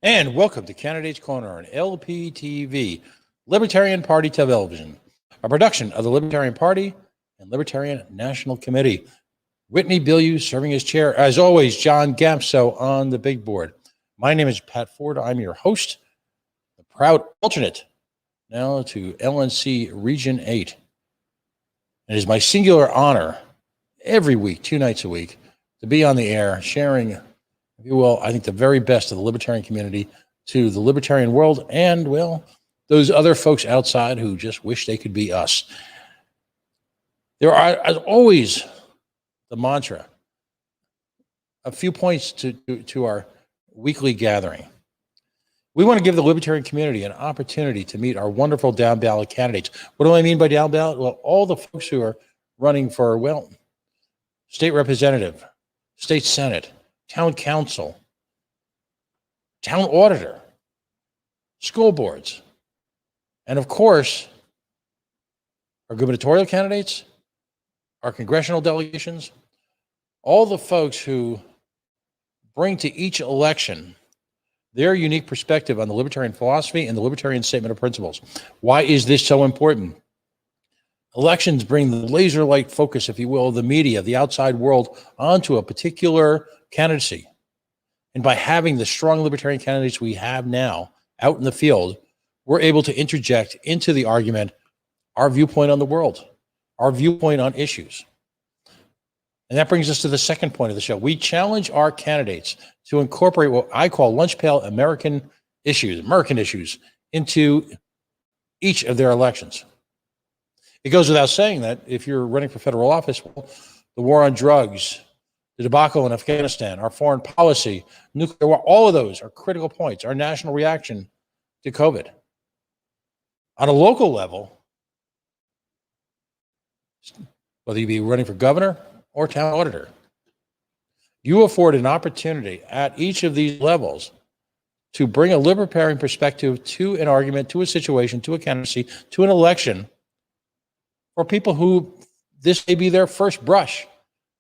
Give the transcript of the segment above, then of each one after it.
And welcome to Candidates Corner on LPTV, Libertarian Party Television, a production of the Libertarian Party and Libertarian National Committee. Whitney Bilyeu serving as chair. As always, John Gamso on the big board. My name is Pat Ford. I'm your host, the proud alternate now to LNC Region 8. It is my singular honor every week, 2 nights a week, to be on the air sharing, if you will, I think the very best of the libertarian community to the libertarian world and, well, those other folks outside who just wish they could be us. There are, as always, the mantra, a few points to our weekly gathering. We want to give the libertarian community an opportunity to meet our wonderful down ballot candidates. What do I mean by down ballot? Well, all the folks who are running for, well, state representative, state senate, town council, town auditor, school boards, and of course, our gubernatorial candidates, our congressional delegations, all the folks who bring to each election their unique perspective on the libertarian philosophy and the libertarian statement of principles. Why is this so important? Elections bring the laser light focus, if you will, of the media, the outside world, onto a particular candidacy. And by having the strong libertarian candidates we have now out in the field, we're able to interject into the argument our viewpoint on the world, our viewpoint on issues. And that brings us to the second point of the show. We challenge our candidates to incorporate what I call lunch pail American issues into each of their elections. It goes without saying that if you're running for federal office, well, the war on drugs, the debacle in Afghanistan, our foreign policy, nuclear war, all of those are critical points. Our national reaction to COVID. On a local level, whether you be running for governor or town auditor, you afford an opportunity at each of these levels to bring a libertarian perspective to an argument, to a situation, to a candidacy, to an election for people who this may be their first brush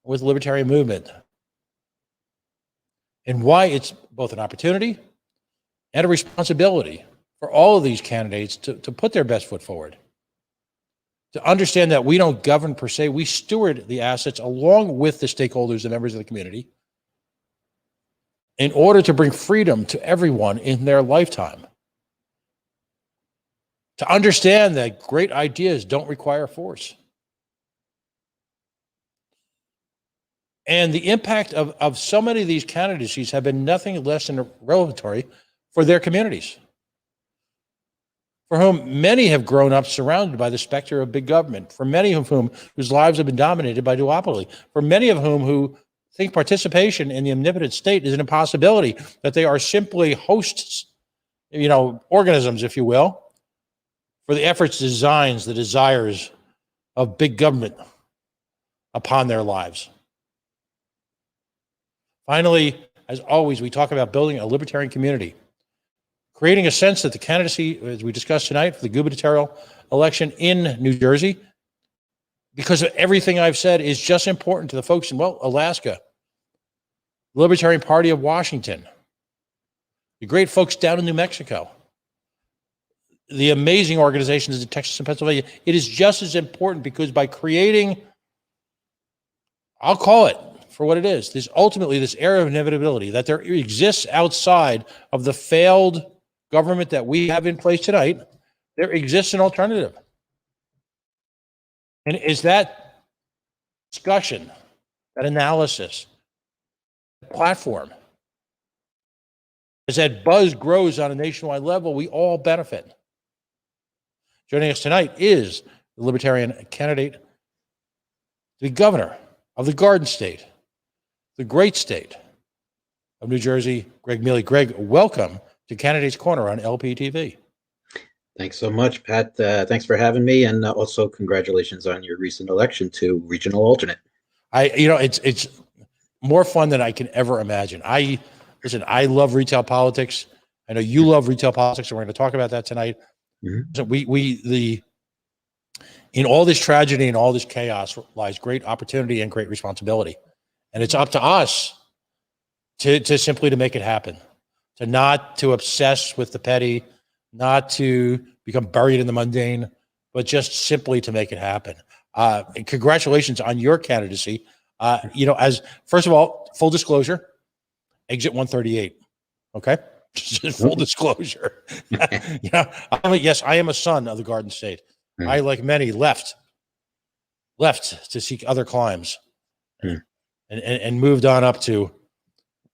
with the libertarian movement. And why it's both an opportunity and a responsibility for all of these candidates to put their best foot forward. To understand that we don't govern per se, we steward the assets along with the stakeholders and members of the community in order to bring freedom to everyone in their lifetime. To understand that great ideas don't require force. And the impact of so many of these candidacies have been nothing less than revelatory for their communities, for whom many have grown up surrounded by the specter of big government, for many of whom whose lives have been dominated by duopoly, for many of whom who think participation in the omnipotent state is an impossibility, that they are simply hosts, organisms, if you will, for the efforts, designs, the desires of big government upon their lives. Finally, as always, we talk about building a libertarian community, creating a sense that the candidacy, as we discussed tonight, for the gubernatorial election in New Jersey, because of everything I've said, is just important to the folks in, well, Alaska, the Libertarian Party of Washington, the great folks down in New Mexico, the amazing organizations in Texas and Pennsylvania. It is just as important because by creating, I'll call it for what it is, this era of inevitability, that there exists outside of the failed government that we have in place tonight, there exists an alternative. And is that discussion, that analysis, platform, as that buzz grows on a nationwide level, we all benefit. Joining us tonight is the Libertarian candidate, the governor of the Garden State, the great state of New Jersey, Gregg Mele. Gregg, welcome to Candidates Corner on LPTV. Thanks so much, Pat. Thanks for having me, and also congratulations on your recent election to regional alternate. It's more fun than I can ever imagine. I love retail politics. I know you love retail politics, and we're going to talk about that tonight. Mm-hmm. So in all this tragedy and all this chaos lies great opportunity and great responsibility. And it's up to us to simply to make it happen, not to obsess with the petty, not to become buried in the mundane, but just simply to make it happen. And congratulations on your candidacy. As first of all, full disclosure, exit 138. Okay. Just full disclosure. I am a son of the Garden State. I, like many, left to seek other climes and moved on up to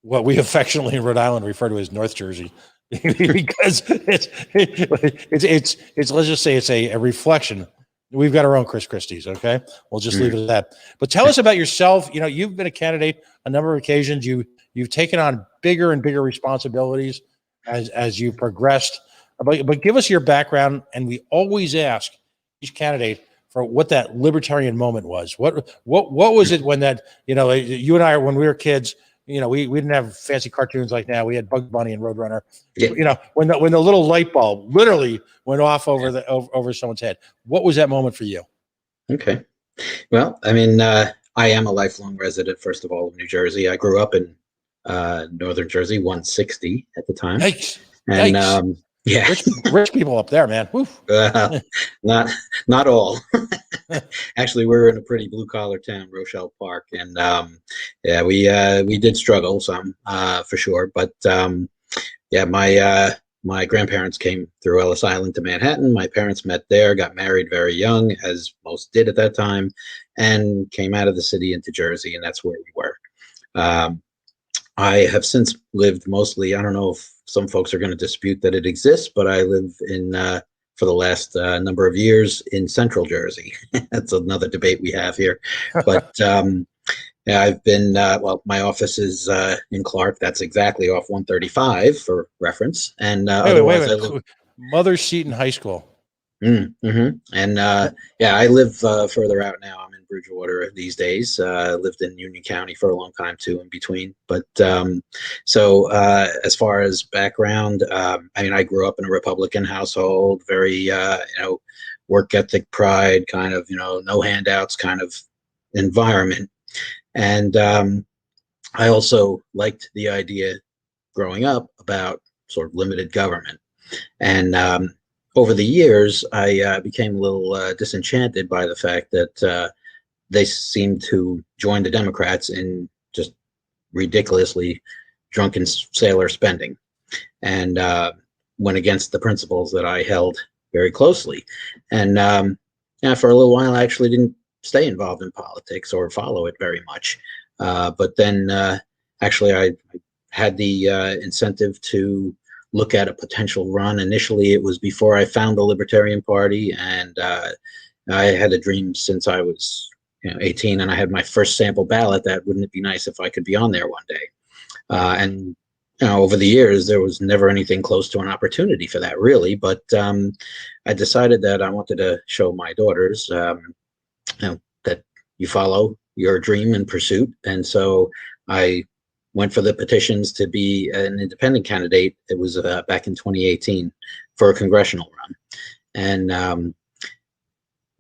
what we affectionately in Rhode Island refer to as North Jersey. Because it's let's just say it's a reflection. We've got our own Chris Christie's. Okay. We'll just leave it at that. But tell us about yourself. You've been a candidate a number of occasions. You've taken on bigger and bigger responsibilities as you progressed. But give us your background, and we always ask each candidate for what that libertarian moment was. What was it when that, you and I, when we were kids, we didn't have fancy cartoons like now. We had Bugs Bunny and Roadrunner. Yeah. When the little light bulb literally went off over someone's head. What was that moment for you? Okay. Well, I mean, I am a lifelong resident, first of all, of New Jersey. I grew up in Northern Jersey, 160 at the time. Yikes. And Yikes. Yeah, rich people up there, man. Not all. Actually, we're in a pretty blue collar town, Rochelle Park, and we did struggle some for sure. But my grandparents came through Ellis Island to Manhattan. My parents met there, got married very young, as most did at that time, and came out of the city into Jersey, and that's where we were. I have since lived mostly, I don't know if some folks are going to dispute that it exists, but I live in, for the last number of years, in Central Jersey. That's another debate we have here. But I've been, my office is in Clark. That's exactly off 135 for reference. And wait. Mother Seton High School. And I live further out now. I'm in Bridgewater these days. Lived in Union County for a long time too, in between. But as far as background, I grew up in a Republican household, very work ethic, pride, kind of no handouts kind of environment. And I also liked the idea growing up about sort of limited government. And over the years, I became a little disenchanted by the fact that they seemed to join the Democrats in just ridiculously drunken sailor spending, and went against the principles that I held very closely. And for a little while, I actually didn't stay involved in politics or follow it very much. But then actually, I had the incentive to look at a potential run. Initially, it was before I found the Libertarian Party, and I had a dream since I was 18, and I had my first sample ballot that wouldn't it be nice if I could be on there one day. And over the years, there was never anything close to an opportunity for that, really. But I decided that I wanted to show my daughters that you follow your dream and pursuit. And so I went for the petitions to be an independent candidate. It was back in 2018 for a congressional run. And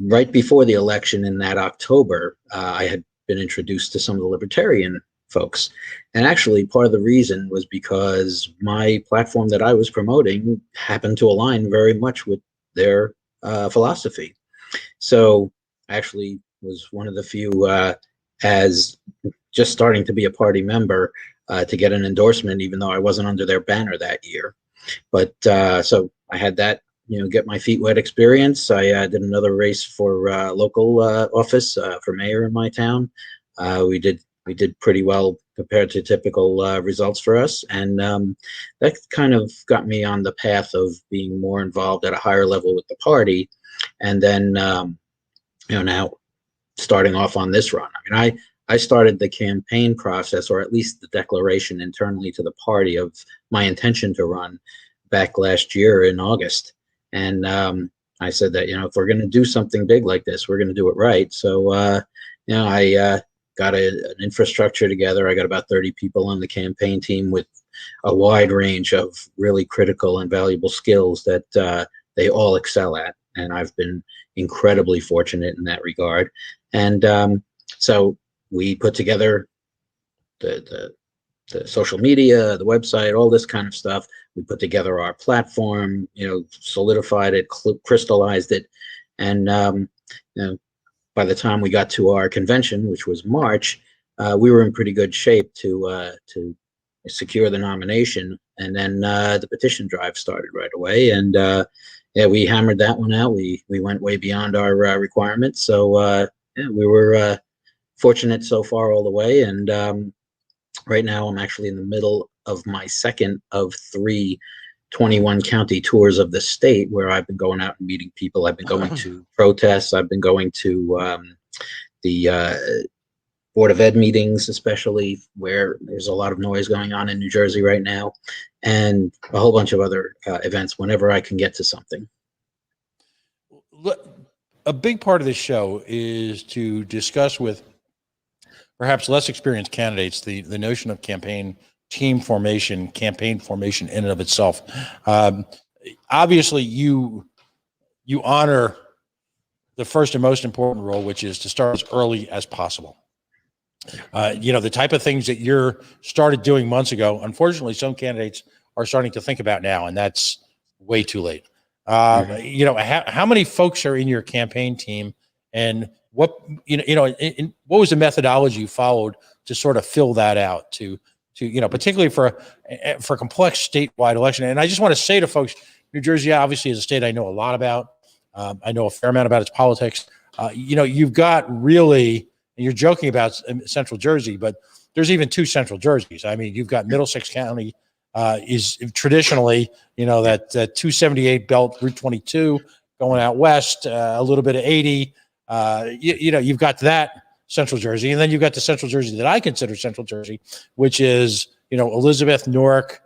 right before the election in that October, I had been introduced to some of the Libertarian folks. And actually, part of the reason was because my platform that I was promoting happened to align very much with their philosophy. So I actually was one of the few, as just starting to be a party member, to get an endorsement, even though I wasn't under their banner that year. But so I had that, get my feet wet experience. I did another race for local office for mayor in my town. We did pretty well compared to typical results for us. And that kind of got me on the path of being more involved at a higher level with the party. And then, now starting off on this run. I started the campaign process, or at least the declaration internally to the party of my intention to run back last year in August. And I said that, if we're going to do something big like this, we're going to do it right. So, I got an infrastructure together. I got about 30 people on the campaign team with a wide range of really critical and valuable skills that they all excel at. And I've been incredibly fortunate in that regard. And so we put together the the social media, the website, all this kind of stuff. We put together our platform, solidified it, crystallized it, and by the time we got to our convention, which was March, we were in pretty good shape to secure the nomination. And then the petition drive started right away, and yeah, we hammered that one out. We went way beyond our requirements, so yeah, we were fortunate so far all the way. And right now, I'm actually in the middle of my second of 3 21 county tours of the state, where I've been going out and meeting people. I've been going to protests. I've been going to the Board of Ed meetings, especially where there's a lot of noise going on in New Jersey right now, and a whole bunch of other events whenever I can get to something. A big part of this show is to discuss with perhaps less experienced candidates the notion of campaign team formation, campaign formation in and of itself. Obviously, you honor the first and most important role, which is to start as early as possible. The type of things that you're started doing months ago, unfortunately, some candidates are starting to think about now, and that's way too late. How many folks are in your campaign team, and what was the methodology you followed to sort of fill that out to particularly for a complex statewide election? And I just want to say to folks, New Jersey obviously is a state I know a lot about. I know a fair amount about its politics. You've got really, and you're joking about Central Jersey, but there's even 2 Central Jerseys. I mean, you've got Middlesex County is traditionally, that 278 belt, Route 22 going out west, a little bit of 80. You've got that Central Jersey, and then you've got the Central Jersey that I consider Central Jersey, which is Elizabeth, Newark,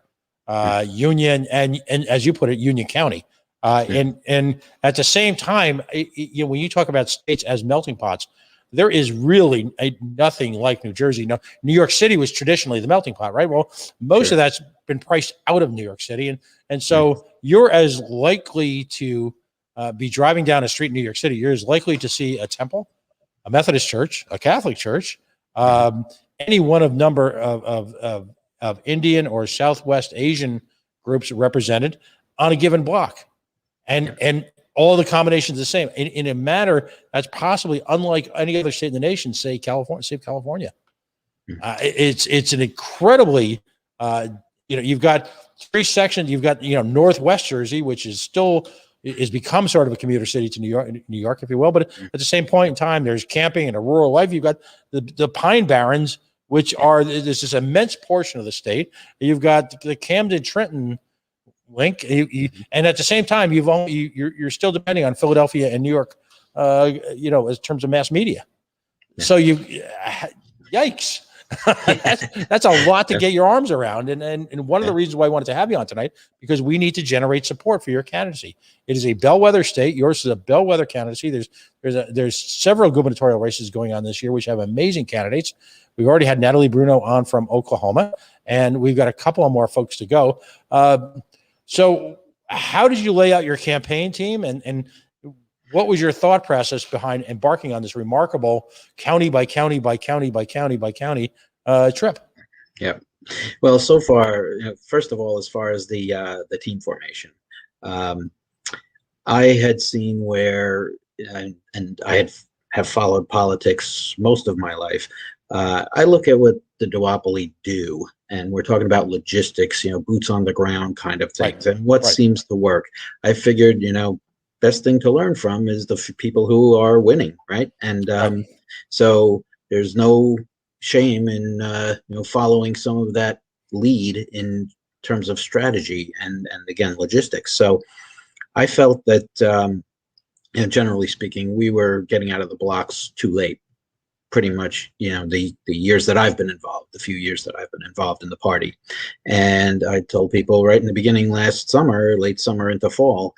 Union, and as you put it, Union County. And at the same time, when you talk about states as melting pots, there is really nothing like New Jersey. No, New York City was traditionally the melting pot, right? Well, most of that's been priced out of New York City, and so you're as likely to be driving down a street in New York City. You're as likely to see a temple, a Methodist church, a Catholic church, any one of number of Indian or Southwest Asian groups represented on a given block, and all the combinations the same in a manner that's possibly unlike any other state in the nation. Say California, state of California. It's an incredibly you've got 3 sections. You've got Northwest Jersey, which is become sort of a commuter city to New York, if you will. But at the same point in time, there's camping and a rural life. You've got the Pine Barrens, which there's this immense portion of the state. You've got the Camden Trenton link, and at the same time, you're still depending on Philadelphia and New York, as terms of mass media. So yikes. that's a lot to get your arms around, and one of the reasons why I wanted to have you on tonight, because we need to generate support for your candidacy. It is a bellwether state. Yours is a bellwether candidacy. There's several gubernatorial races going on this year, which have amazing candidates. We've already had Natalie Bruno on from Oklahoma, and we've got a couple of more folks to go. So how did you lay out your campaign team, and what was your thought process behind embarking on this remarkable county by county by county by county by county trip? Yeah. Well, so far, first of all, as far as the team formation, I had seen where, and I have followed politics most of my life. I look at what the duopoly do, and we're talking about logistics, boots on the ground kind of things, and what seems to work. I figured, best thing to learn from is the people who are winning, right? And so there's no shame in following some of that lead in terms of strategy and again logistics. So I felt that generally speaking, we were getting out of the blocks too late. Pretty much, the years that I've been involved, the few years that I've been involved in the party. And I told people right in the beginning last summer, late summer into fall,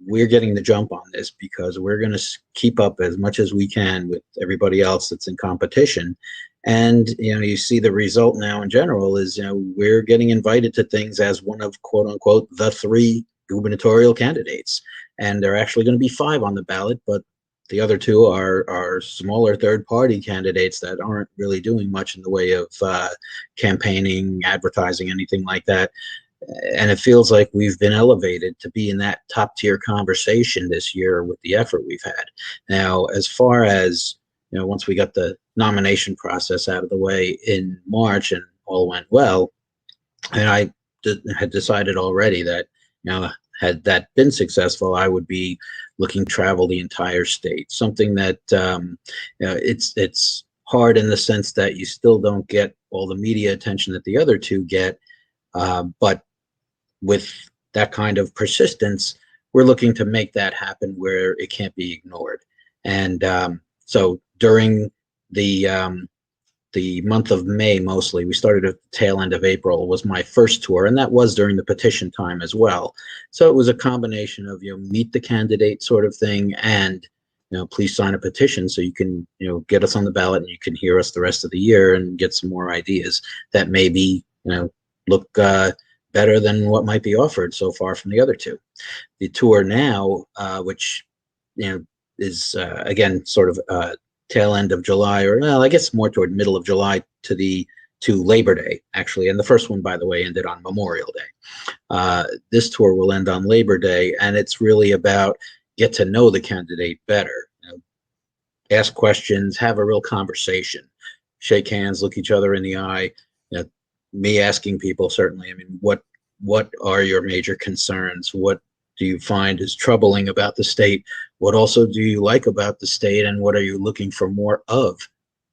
we're getting the jump on this because we're going to keep up as much as we can with everybody else that's in competition. And, you see the result now in general is, we're getting invited to things as one of, quote unquote, the 3 gubernatorial candidates. And there are actually going to be 5 on the ballot, but the other two are smaller third-party candidates that aren't really doing much in the way of campaigning, advertising, anything like that. And it feels like we've been elevated to be in that top-tier conversation this year with the effort we've had. Now, as far as, once we got the nomination process out of the way in March and all went well, and I had decided already that, had that been successful, I would be looking to travel the entire state. Something that it's hard in the sense that you still don't get all the media attention that the other two get, but with that kind of persistence, we're looking to make that happen where it can't be ignored. And so during the month of May, mostly, we started at the tail end of April, was my first tour, and that was during the petition time as well. So it was a combination of, meet the candidate sort of thing, and, please sign a petition so you can, get us on the ballot and you can hear us the rest of the year and get some more ideas that maybe, look better than what might be offered so far from the other two. The tour now, which, is, again, sort of tail end of July, or well, I guess more toward middle of July to Labor Day, actually. And the first one, by the way, ended on Memorial Day. This tour will end on Labor Day, and it's really about get to know the candidate better, ask questions, have a real conversation, shake hands, look each other in the eye. Me asking people, certainly, I mean, what are your major concerns? What do you find is troubling about the state? What also do you like about the state, and what are you looking for more of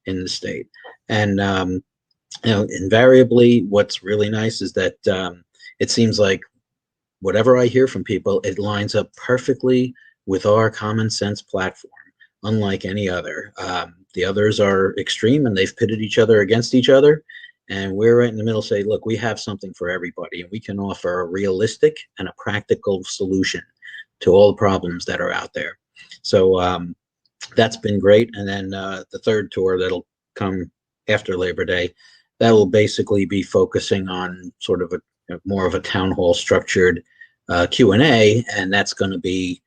in the state? And invariably, what's really nice is that it seems like whatever I hear from people, it lines up perfectly with our common sense platform, unlike any other. The others are extreme, and they've pitted each other against each other. And we're right in the middle, say, look, we have something for everybody, and we can offer a realistic and a practical solution to all the problems that are out there. So that's been great. And then the third tour that'll come after Labor Day, that will basically be focusing on sort of more of a town hall structured Q&A, and that's going to be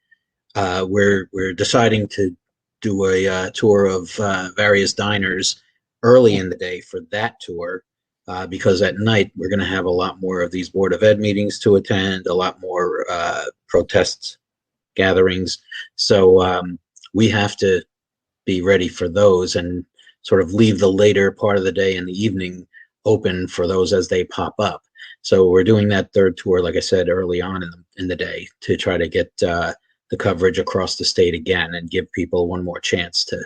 we're deciding to do a tour of various diners early in the day for that tour. Because at night we're going to have a lot more of these Board of Ed meetings to attend, a lot more protest gatherings. So we have to be ready for those and sort of leave the later part of the day and the evening open for those as they pop up. So we're doing that third tour, like I said, early on in the day to try to get the coverage across the state again and give people one more chance to,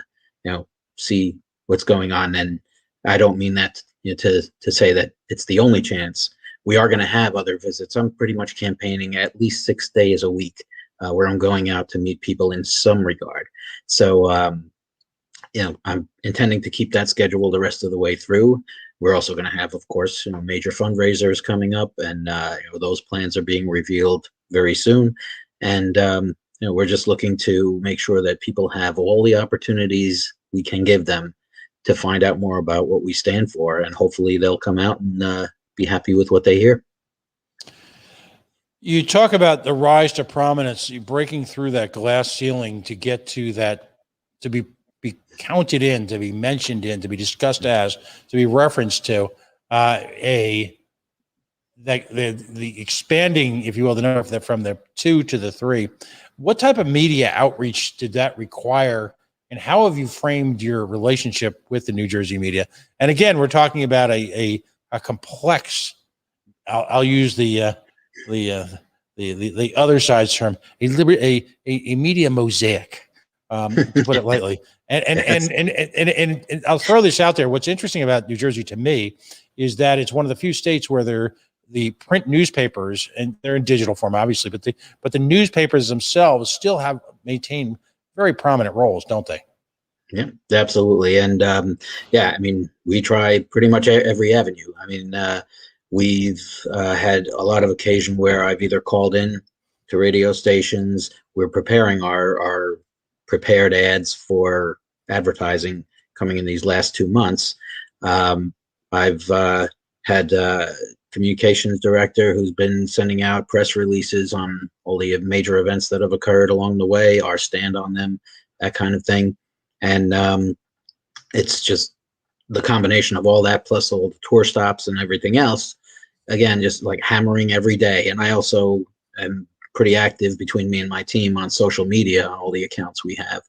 see what's going on. And I don't mean that to say that it's the only chance. We are going to have other visits. I'm pretty much campaigning at least 6 days a week where I'm going out to meet people in some regard. So, I'm intending to keep that schedule the rest of the way through. We're also going to have, of course, major fundraisers coming up, and those plans are being revealed very soon. And we're just looking to make sure that people have all the opportunities we can give them to find out more about what we stand for, and hopefully they'll come out and be happy with what they hear. You talk about the rise to prominence, you breaking through that glass ceiling to get to that, to be counted in, to be mentioned in, to be discussed as, to be referenced to, the expanding, if you will, the number from the 2 to the 3. What type of media outreach did that require? And how have you framed your relationship with the New Jersey media? And again, we're talking about a complex. I'll use the other side's term, a media mosaic, to put it lightly. And I'll throw this out there. What's interesting about New Jersey to me is that it's one of the few states where the print newspapers, and they're in digital form, obviously, but the newspapers themselves still have maintained very prominent roles, don't they? Yeah, absolutely. And I mean, we try pretty much every avenue. I mean, we've had a lot of occasion where I've either called in to radio stations. We're preparing our prepared ads for advertising coming in these last 2 months. I've had communications director who's been sending out press releases on all the major events that have occurred along the way, our stand on them, that kind of thing. And it's just the combination of all that plus all the tour stops and everything else. Again, just like hammering every day. And I also am pretty active between me and my team on social media on all the accounts we have.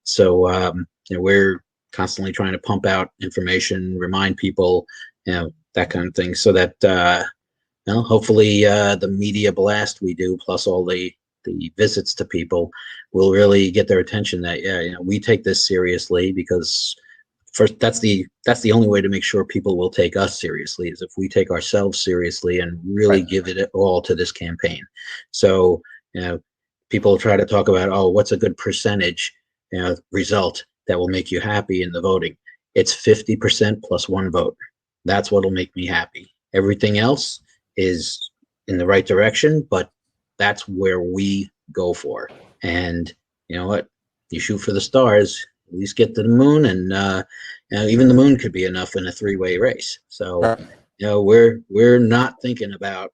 So we're constantly trying to pump out information, remind people, that kind of thing, so that hopefully the media blast we do plus all the visits to people will really get their attention that we take this seriously, because first that's the only way to make sure people will take us seriously, is if we take ourselves seriously and really give it all to this campaign. So people try to talk about, oh, what's a good percentage result that will make you happy in the voting. It's 50% plus one vote. That's what'll make me happy. Everything else is in the right direction, but that's where we go for. And you know what? You shoot for the stars, at least get to the moon, and even the moon could be enough in a three-way race. So we're not thinking about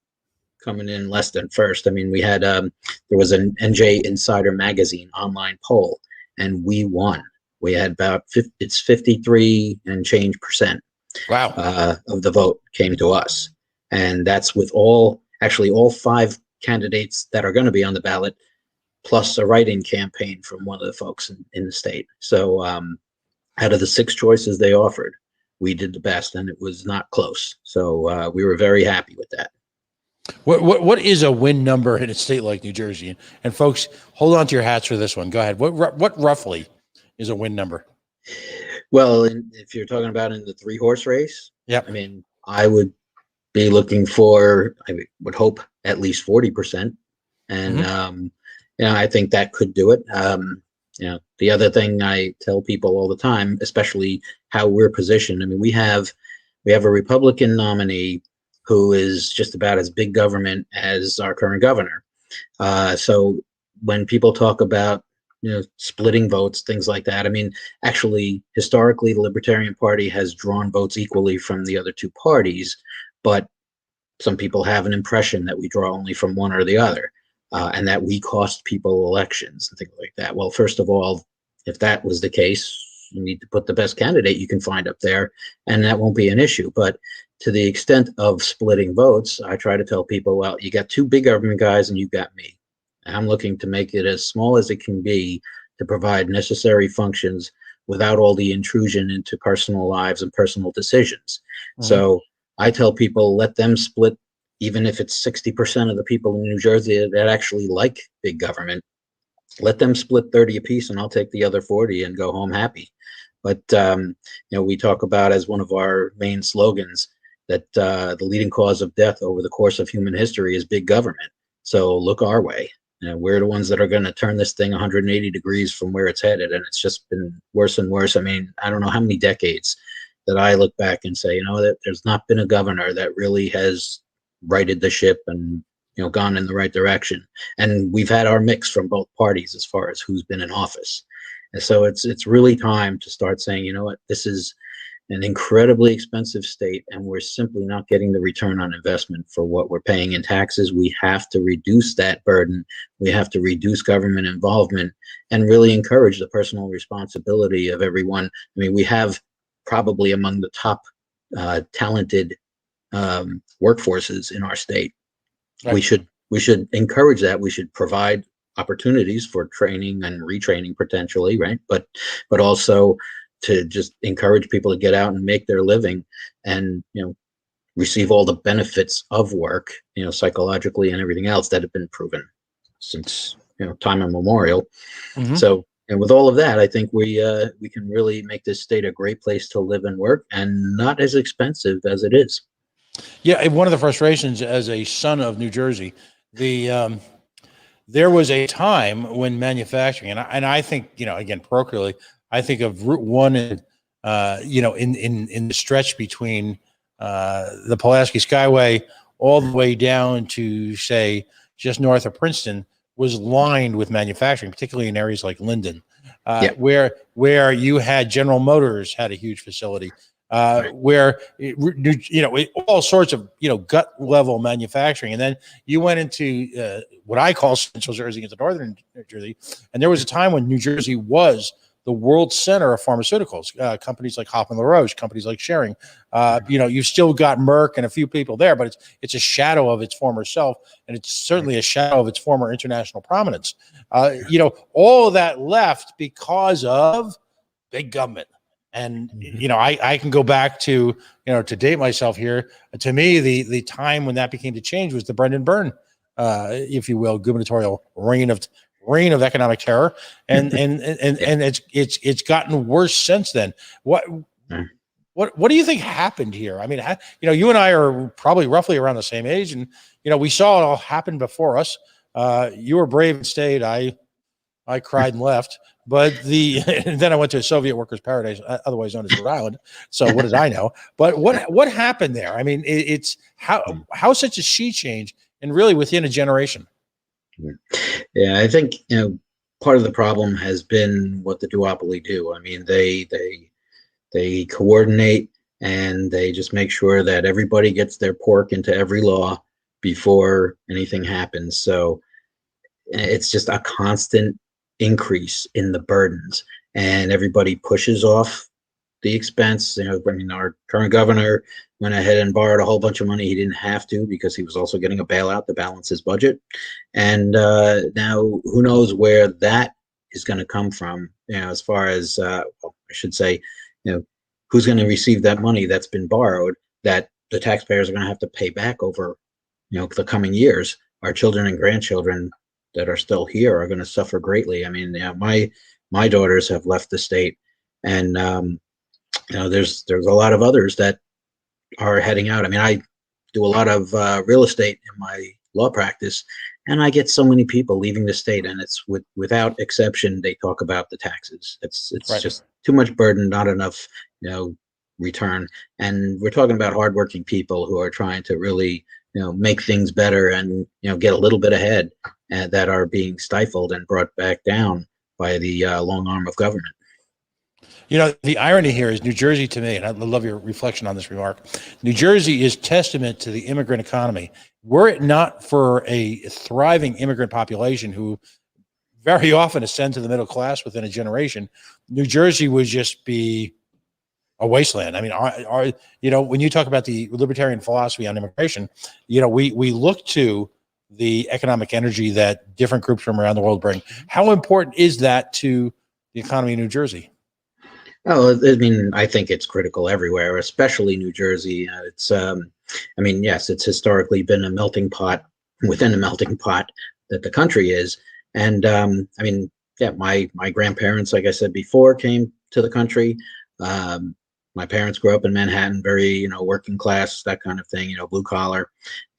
coming in less than first. I mean, we had there was an NJ Insider Magazine online poll, and we won. We had about 53 and change percent. Wow. Of the vote came to us, and that's with all 5 candidates that are going to be on the ballot, plus a write-in campaign from one of the folks in the state. So out of the 6 choices they offered, we did the best, and it was not close. So we were very happy with that. What is a win number in a state like New Jersey? And folks, hold on to your hats for this one. Go ahead. What roughly is a win number? Well, if you're talking about in the 3-horse race, I mean, I would be looking for, I would hope, at least 40%. And, I think that could do it. The other thing I tell people all the time, especially how we're positioned, I mean, we have a Republican nominee who is just about as big government as our current governor. So when people talk about splitting votes, things like that. I mean, actually, historically, the Libertarian Party has drawn votes equally from the other 2 parties, but some people have an impression that we draw only from one or the other, and that we cost people elections and things like that. Well, first of all, if that was the case, you need to put the best candidate you can find up there, and that won't be an issue. But to the extent of splitting votes, I try to tell people, well, you got 2 big government guys and you got me. I'm looking to make it as small as it can be to provide necessary functions without all the intrusion into personal lives and personal decisions. So I tell people, let them split, even if it's 60% of the people in New Jersey that actually like big government, let them split 30 apiece, and I'll take the other 40 and go home happy. But, we talk about as one of our main slogans that the leading cause of death over the course of human history is big government. So look our way. We're the ones that are going to turn this thing 180 degrees from where it's headed, and it's just been worse and worse. I mean, I don't know how many decades that I look back and say, that there's not been a governor that really has righted the ship and gone in the right direction. And we've had our mix from both parties as far as who's been in office. And so it's really time to start saying, this is an incredibly expensive state, and we're simply not getting the return on investment for what we're paying in taxes. We have to reduce that burden. We have to reduce government involvement and really encourage the personal responsibility of everyone. I mean, we have probably among the top talented workforces in our state. Right. We should encourage that. We should provide opportunities for training and retraining potentially, right? But also to just encourage people to get out and make their living and, receive all the benefits of work, psychologically and everything else that have been proven since, time immemorial. So, and with all of that, I think we can really make this state a great place to live and work, and not as expensive as it is. Yeah. One of the frustrations as a son of New Jersey, there was a time when manufacturing, and I think, again, parochially, I think of Route 1, in the stretch between the Pulaski Skyway all the way down to, say, just north of Princeton, was lined with manufacturing, particularly in areas like Linden, where you had General Motors had a huge facility. where all sorts of gut level manufacturing, and then you went into what I call Central Jersey into Northern New Jersey, and there was a time when New Jersey was the world center of pharmaceuticals. Companies like Hoffman LaRoche, companies like Schering. You've still got Merck and a few people there, but it's a shadow of its former self, and it's certainly a shadow of its former international prominence. All of that left because of big government. And I can go back to to date myself here. To me, the time when that became to change was the Brendan Byrne, if you will, gubernatorial reign of economic terror, and it's gotten worse since then. What do you think happened here? I mean, you and I are probably roughly around the same age, and we saw it all happen before us. You were brave and stayed. I cried and left. But and then I went to a Soviet workers' paradise, otherwise known as Rhode Island. So what did I know? But what happened there? I mean, it's how such a sea change, and really within a generation. Yeah, I think part of the problem has been what the duopoly do. I mean, they coordinate, and they just make sure that everybody gets their pork into every law before anything happens. So it's just a constant increase in the burdens, and everybody pushes off the expense. I mean, our current governor went ahead and borrowed a whole bunch of money he didn't have to, because he was also getting a bailout to balance his budget. And now who knows where that is going to come from, as far as I should say, who's going to receive that money that's been borrowed, that the taxpayers are going to have to pay back over the coming years. Our children and grandchildren that are still here are going to suffer greatly. I mean, my daughters have left the state, and there's a lot of others that are heading out. I mean, I do a lot of real estate in my law practice, and I get so many people leaving the state, and it's without exception, they talk about the taxes. It's right. Just too much burden, not enough return. And we're talking about hardworking people who are trying to really make things better and get a little bit ahead, and that are being stifled and brought back down by the long arm of government. The irony here is New Jersey, to me, and I love your reflection on this remark, New Jersey is testament to the immigrant economy. Were it not for a thriving immigrant population who very often ascend to the middle class within a generation, New Jersey would just be a wasteland. I mean, when you talk about the libertarian philosophy on immigration, we look to the economic energy that different groups from around the world bring. How important is that to the economy of New Jersey? Oh, I mean, I think it's critical everywhere, especially New Jersey. Yes, it's historically been a melting pot within a melting pot that the country is. And my grandparents, like I said before, came to the country. My parents grew up in Manhattan, very, working class, that kind of thing, blue collar.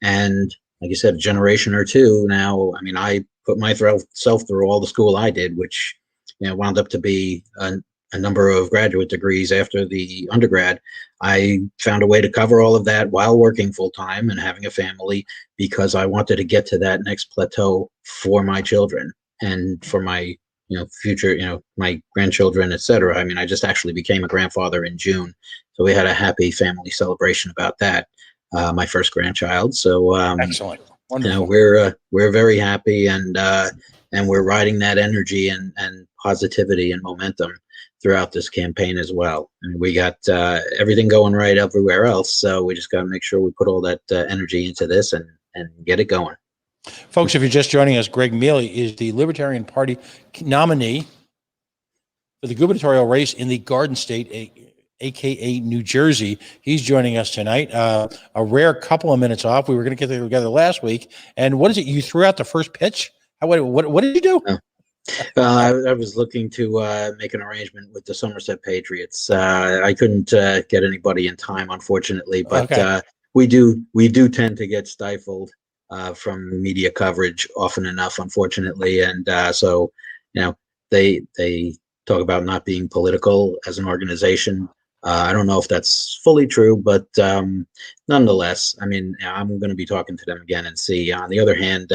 And like you said, a generation or two now, I mean, I put myself through all the school I did, which, wound up to be a number of graduate degrees after the undergrad. I found a way to cover all of that while working full time and having a family, because I wanted to get to that next plateau for my children and for my future, my grandchildren, etc. I mean, I just actually became a grandfather in June, so we had a happy family celebration about that. My first grandchild. So excellent, wonderful. We're very happy, and we're riding that energy and positivity and momentum throughout this campaign as well. And we got everything going right everywhere else, so we just got to make sure we put all that energy into this and get it going. Folks, if you're just joining us, Gregg Mele is the Libertarian Party nominee for the gubernatorial race in the Garden State, aka New Jersey. He's joining us tonight. A rare couple of minutes off. We were going to get together last week. And what is it? You threw out the first pitch? What did you do? I was looking to make an arrangement with the Somerset Patriots. I couldn't get anybody in time, unfortunately, but okay. We do tend to get stifled from media coverage often enough, unfortunately, and so they talk about not being political as an organization. I don't know if that's fully true, but nonetheless, I mean, I'm going to be talking to them again and see. On the other hand,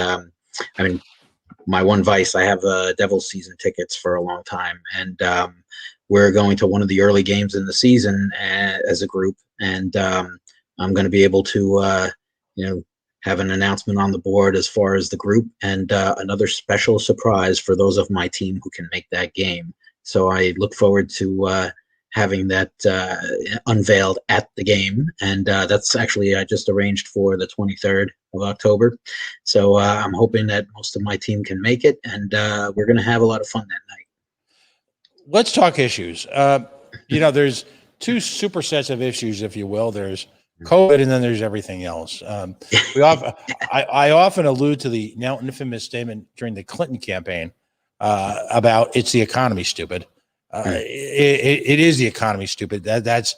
my one vice, I have Devils season tickets for a long time, and we're going to one of the early games in the season as a group, and I'm going to be able to, have an announcement on the board as far as the group, and another special surprise for those of my team who can make that game. So I look forward to having that unveiled at the game, and that's actually I just arranged for the 23rd of October. So I'm hoping that most of my team can make it, and we're going to have a lot of fun that night. Let's talk issues. There's two supersets of issues, if you will. There's COVID, and then there's everything else. I often allude to the now infamous statement during the Clinton campaign about it's the economy, stupid. It is the economy, stupid. That's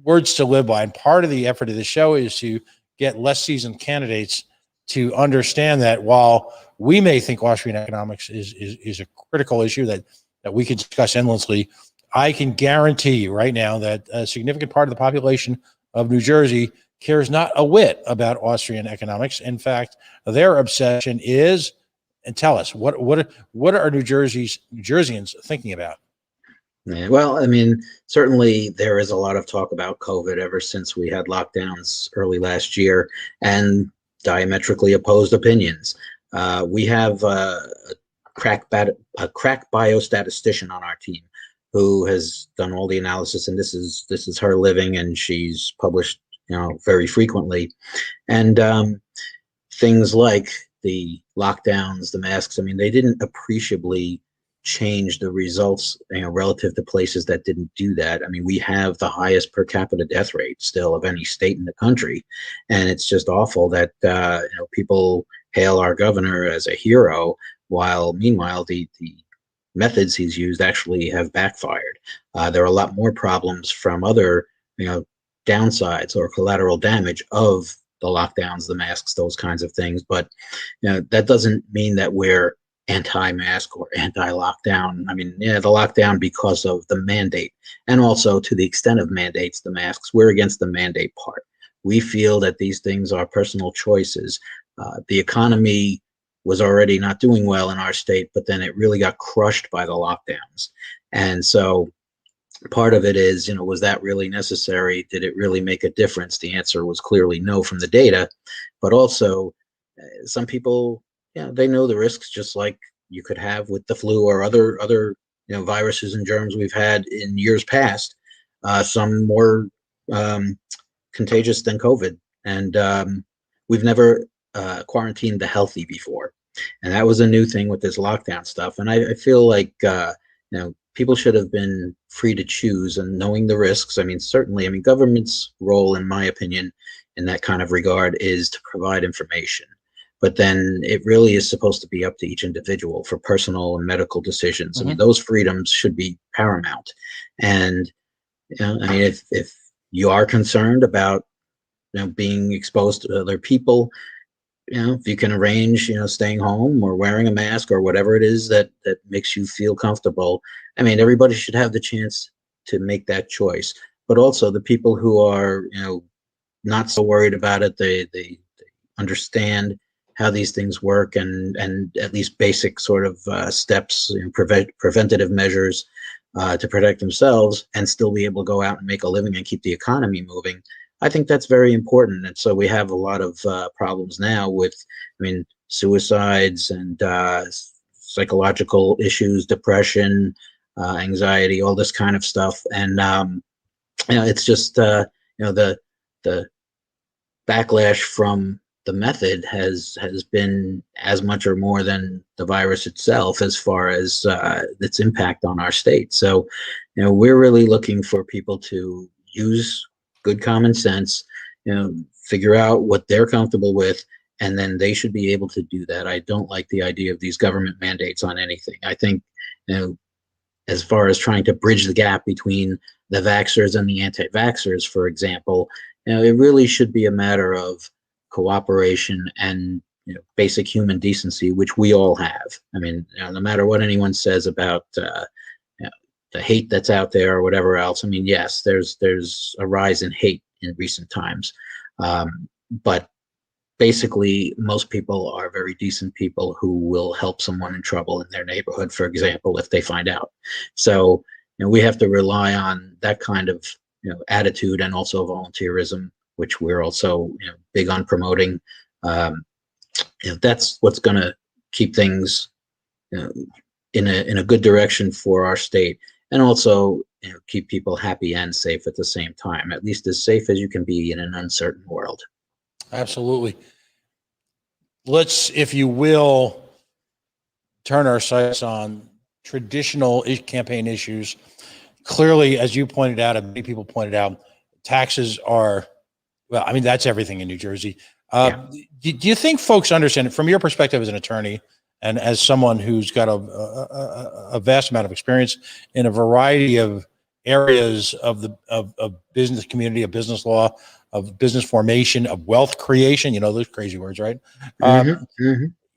words to live by. And part of the effort of the show is to get less seasoned candidates to understand that while we may think Austrian economics is a critical issue that we can discuss endlessly, I can guarantee you right now that a significant part of the population of New Jersey cares not a whit about Austrian economics. In fact, their obsession is, and tell us, what are New Jerseyans thinking about? Yeah, well, I mean, certainly there is a lot of talk about COVID ever since we had lockdowns early last year, and diametrically opposed opinions. We have a crack biostatistician on our team who has done all the analysis, and this is her living, and she's published very frequently. And things like the lockdowns, the masks, I mean, they didn't appreciably change the results relative to places that didn't do that. I mean, we have the highest per capita death rate still of any state in the country, and it's just awful that people hail our governor as a hero, while meanwhile the methods he's used actually have backfired. There are a lot more problems from other downsides or collateral damage of the lockdowns, the masks, those kinds of things. But that doesn't mean that we're anti-mask or anti-lockdown. I mean, the lockdown because of the mandate, and also to the extent of mandates, the masks, we're against the mandate part. We feel that these things are personal choices. The economy was already not doing well in our state, but then it really got crushed by the lockdowns. And so part of it is, was that really necessary? Did it really make a difference? The answer was clearly no from the data, but also some people, they know the risks, just like you could have with the flu or other viruses and germs we've had in years past. Some more contagious than COVID, and we've never quarantined the healthy before, and that was a new thing with this lockdown stuff. And I feel like people should have been free to choose, and knowing the risks. I mean, certainly, government's role, in my opinion, in that kind of regard is to provide information. But then it really is supposed to be up to each individual for personal and medical decisions. I mean, those freedoms should be paramount. And if you are concerned about being exposed to other people, if you can arrange staying home or wearing a mask or whatever it is that makes you feel comfortable. I mean, everybody should have the chance to make that choice. But also the people who are not so worried about it, they understand how these things work, and at least basic sort of steps, preventative measures to protect themselves and still be able to go out and make a living and keep the economy moving. I think that's very important. And so we have a lot of problems now with, suicides and psychological issues, depression, anxiety, all this kind of stuff. And it's just the backlash from the method has been as much or more than the virus itself, as far as its impact on our state. So, we're really looking for people to use good common sense, figure out what they're comfortable with, and then they should be able to do that. I don't like the idea of these government mandates on anything. I think, as far as trying to bridge the gap between the vaxxers and the anti-vaxxers, for example, it really should be a matter of cooperation and basic human decency, which we all have. I mean, no matter what anyone says about the hate that's out there or whatever else. I mean, yes, there's a rise in hate in recent times, but basically most people are very decent people who will help someone in trouble in their neighborhood, for example, if they find out. So we have to rely on that kind of attitude, and also volunteerism, which we're also big on promoting. That's what's going to keep things in a good direction for our state, and also keep people happy and safe at the same time, at least as safe as you can be in an uncertain world. Absolutely. Let's, if you will, turn our sights on traditional campaign issues. Clearly, as you pointed out, and many people pointed out, taxes are, well, I mean, that's everything in New Jersey. Do you think folks understand, from your perspective as an attorney and as someone who's got a vast amount of experience in a variety of areas of the of business community, of business law, of business formation, of wealth creation, those crazy words, right?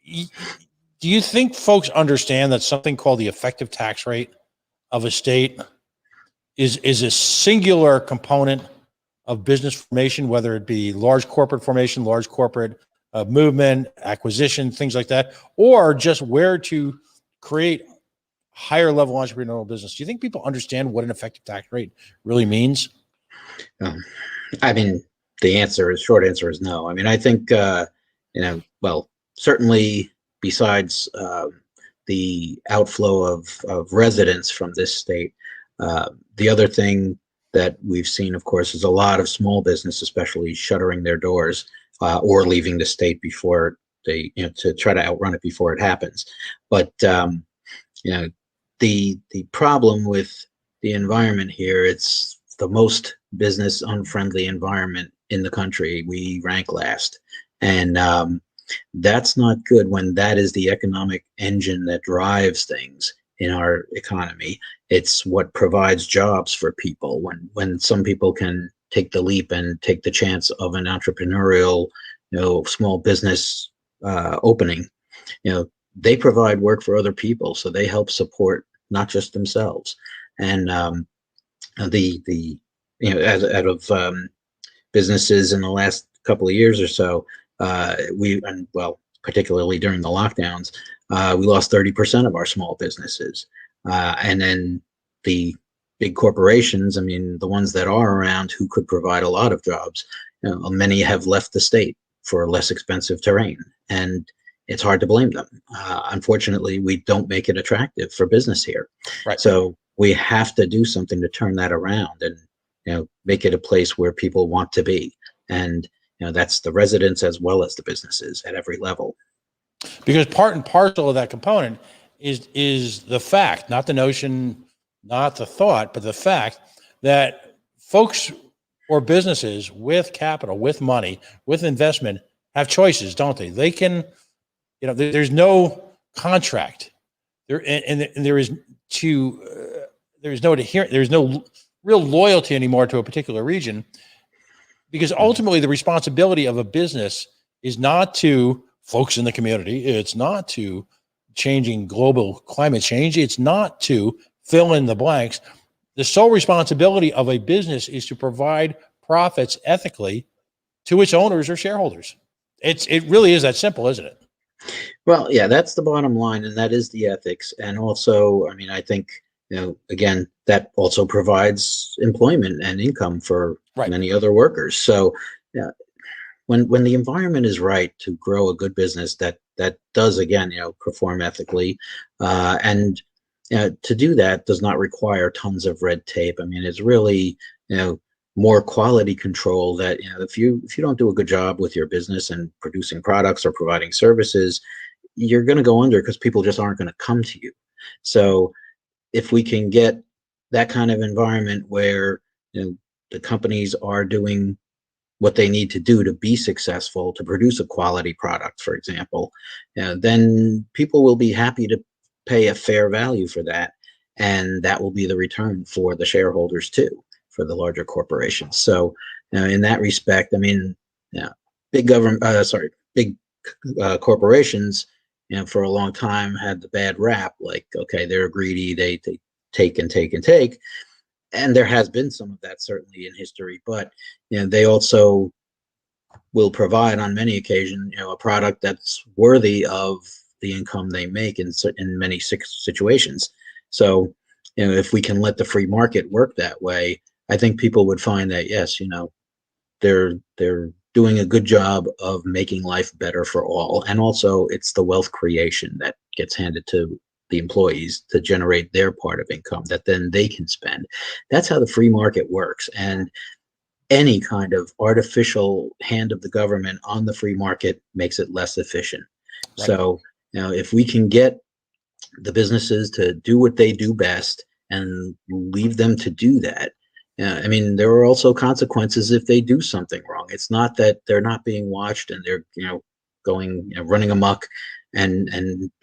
Do you think folks understand that something called the effective tax rate of a state is a singular component of business formation, whether it be large corporate formation, large corporate movement, acquisition, things like that, or just where to create higher level entrepreneurial business? Do you think people understand what an effective tax rate really means? I mean, short answer is no. I mean, I think, well, certainly besides the outflow of residents from this state, the other thing that we've seen, of course, is a lot of small business, especially shuttering their doors or leaving the state before they, to try to outrun it before it happens. But, the problem with the environment here, it's the most business unfriendly environment in the country. We rank last. And that's not good when that is the economic engine that drives things in our economy. It's what provides jobs for people. When some people can take the leap and take the chance of an entrepreneurial, small business opening, they provide work for other people, so they help support not just themselves. And the out of businesses in the last couple of years or so, particularly during the lockdowns, we lost 30% of our small businesses. And then the big corporations, I mean, the ones that are around who could provide a lot of jobs, many have left the state for less expensive terrain, and it's hard to blame them. Unfortunately, we don't make it attractive for business here. Right. So we have to do something to turn that around and make it a place where people want to be. And that's the residents as well as the businesses at every level. Because part and parcel of that component is the fact, not the notion, not the thought, but the fact that folks or businesses with capital, with money, with investment have choices, don't they? They can, there's no contract there, and there is no adherence, there's no real loyalty anymore to a particular region, because ultimately the responsibility of a business is not to folks in the community. It's not to changing global climate change. It's not to fill in the blanks. The sole responsibility of a business is to provide profits ethically to its owners or shareholders. It really is that simple, isn't it? Well, yeah, that's the bottom line, and that is the ethics. And also, I mean, I think, again, that also provides employment and income for many other workers. So, when the environment is right to grow a good business that does, again, perform ethically, and to do that does not require tons of red tape. I mean, it's really, more quality control that, if you don't do a good job with your business and producing products or providing services, you're going to go under because people just aren't going to come to you. So if we can get that kind of environment where, the companies are doing what they need to do to be successful, to produce a quality product, for example, then people will be happy to pay a fair value for that. And that will be the return for the shareholders too, for the larger corporations. So in that respect, I mean, big corporations, for a long time had the bad rap, like, okay, they're greedy, they take and take and take. And there has been some of that certainly in history, but they also will provide on many occasions, a product that's worthy of the income they make in many situations. So if we can let the free market work that way, I think people would find that, yes, they're doing a good job of making life better for all. And also it's the wealth creation that gets handed to the employees to generate their part of income that then they can spend. That's how the free market works. And any kind of artificial hand of the government on the free market makes it less efficient. Right. So, if we can get the businesses to do what they do best and leave them to do that. I mean, there are also consequences if they do something wrong. It's not that they're not being watched and they're, going, running amok and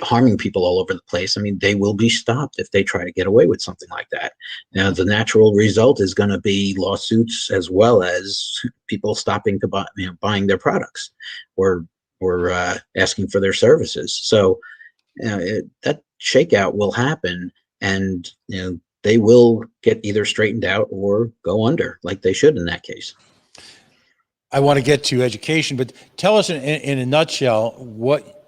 harming people all over the place. I mean, they will be stopped if they try to get away with something like that. Now, the natural result is going to be lawsuits as well as people stopping to buy, buying their products or asking for their services. So, that shakeout will happen, and they will get either straightened out or go under, like they should in that case. I want to get to education, but tell us in a nutshell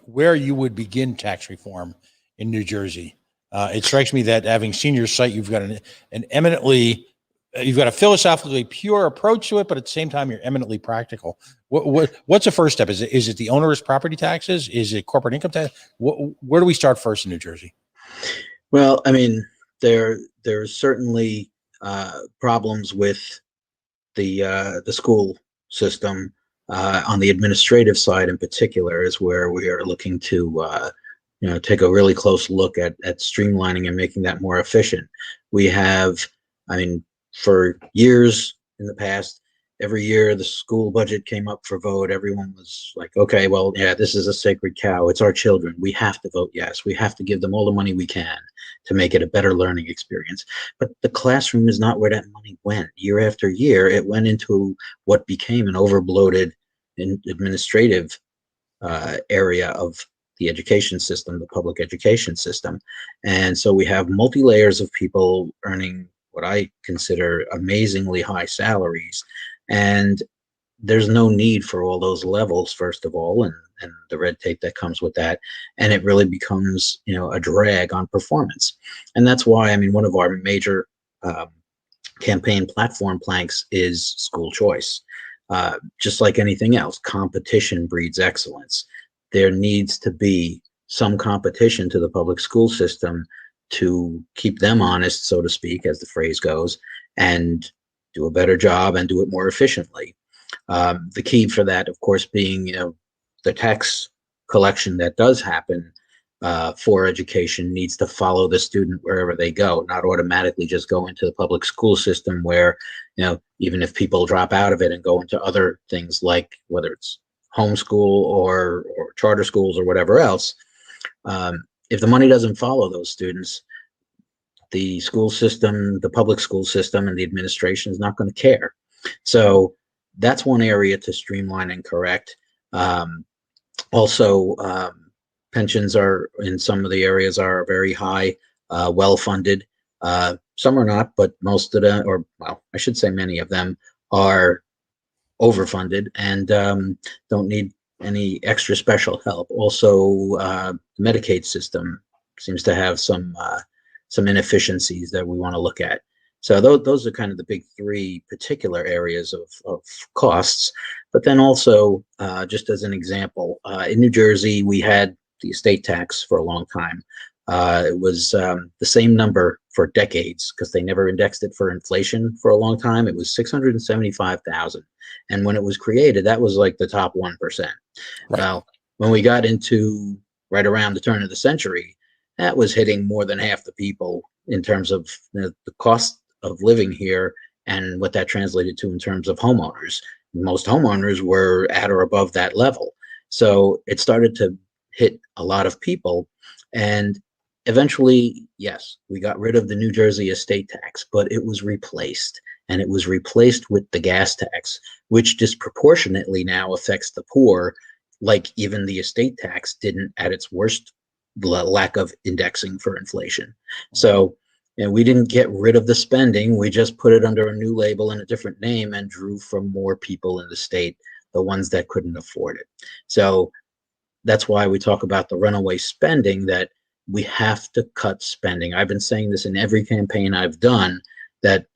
where you would begin tax reform in New Jersey. It strikes me that having seen your site, you've got you've got a philosophically pure approach to it, but at the same time, you're eminently practical. What's the first step? Is it the onerous property taxes? Is it corporate income tax? Where do we start first in New Jersey? Well, I mean, there's certainly problems with the school system. On the administrative side, in particular, is where we are looking to take a really close look at streamlining and making that more efficient. We have, I mean, for years in the past, every year the school budget came up for vote. Everyone was like, okay, well, yeah, this is a sacred cow. It's our children. We have to vote yes. We have to give them all the money we can to make it a better learning experience. But the classroom is not where that money went. Year after year, it went into what became an overbloated administrative area of the education system, the public education system. And so we have multi-layers of people earning what I consider amazingly high salaries. And there's no need for all those levels, first of all, and the red tape that comes with that. And it really becomes, a drag on performance. And that's why, I mean, one of our major campaign platform planks is school choice. Just like anything else, competition breeds excellence. There needs to be some competition to the public school system to keep them honest, so to speak, as the phrase goes, and do a better job and do it more efficiently. The key for that, of course, being the tax collection that does happen for education needs to follow the student wherever they go, not automatically just go into the public school system where, even if people drop out of it and go into other things like whether it's homeschool or charter schools or whatever else, if the money doesn't follow those students, the school system, the public school system, and the administration is not going to care. So that's one area to streamline and correct. Also, pensions are in some of the areas are very high, well-funded. Some are not, but most of them, or well, I should say many of them, are overfunded and don't need any extra special help. Also, the Medicaid system seems to have some inefficiencies that we want to look at. So those are kind of the big three particular areas of costs. But then also, just as an example, in New Jersey, we had the estate tax for a long time. It was the same number for decades because they never indexed it for inflation for a long time. It was 675,000. And when it was created, that was like the top 1%. Right. Well, when we got into right around the turn of the century, that was hitting more than half the people in terms of the cost of living here and what that translated to in terms of homeowners. Most homeowners were at or above that level. So it started to hit a lot of people. And eventually, yes, we got rid of the New Jersey estate tax, but it was replaced. And it was replaced with the gas tax, which disproportionately now affects the poor, like even the estate tax didn't at its worst lack of indexing for inflation. So we didn't get rid of the spending. We just put it under a new label and a different name and drew from more people in the state, the ones that couldn't afford it. So that's why we talk about the runaway spending, that we have to cut spending. I've been saying this in every campaign I've done, that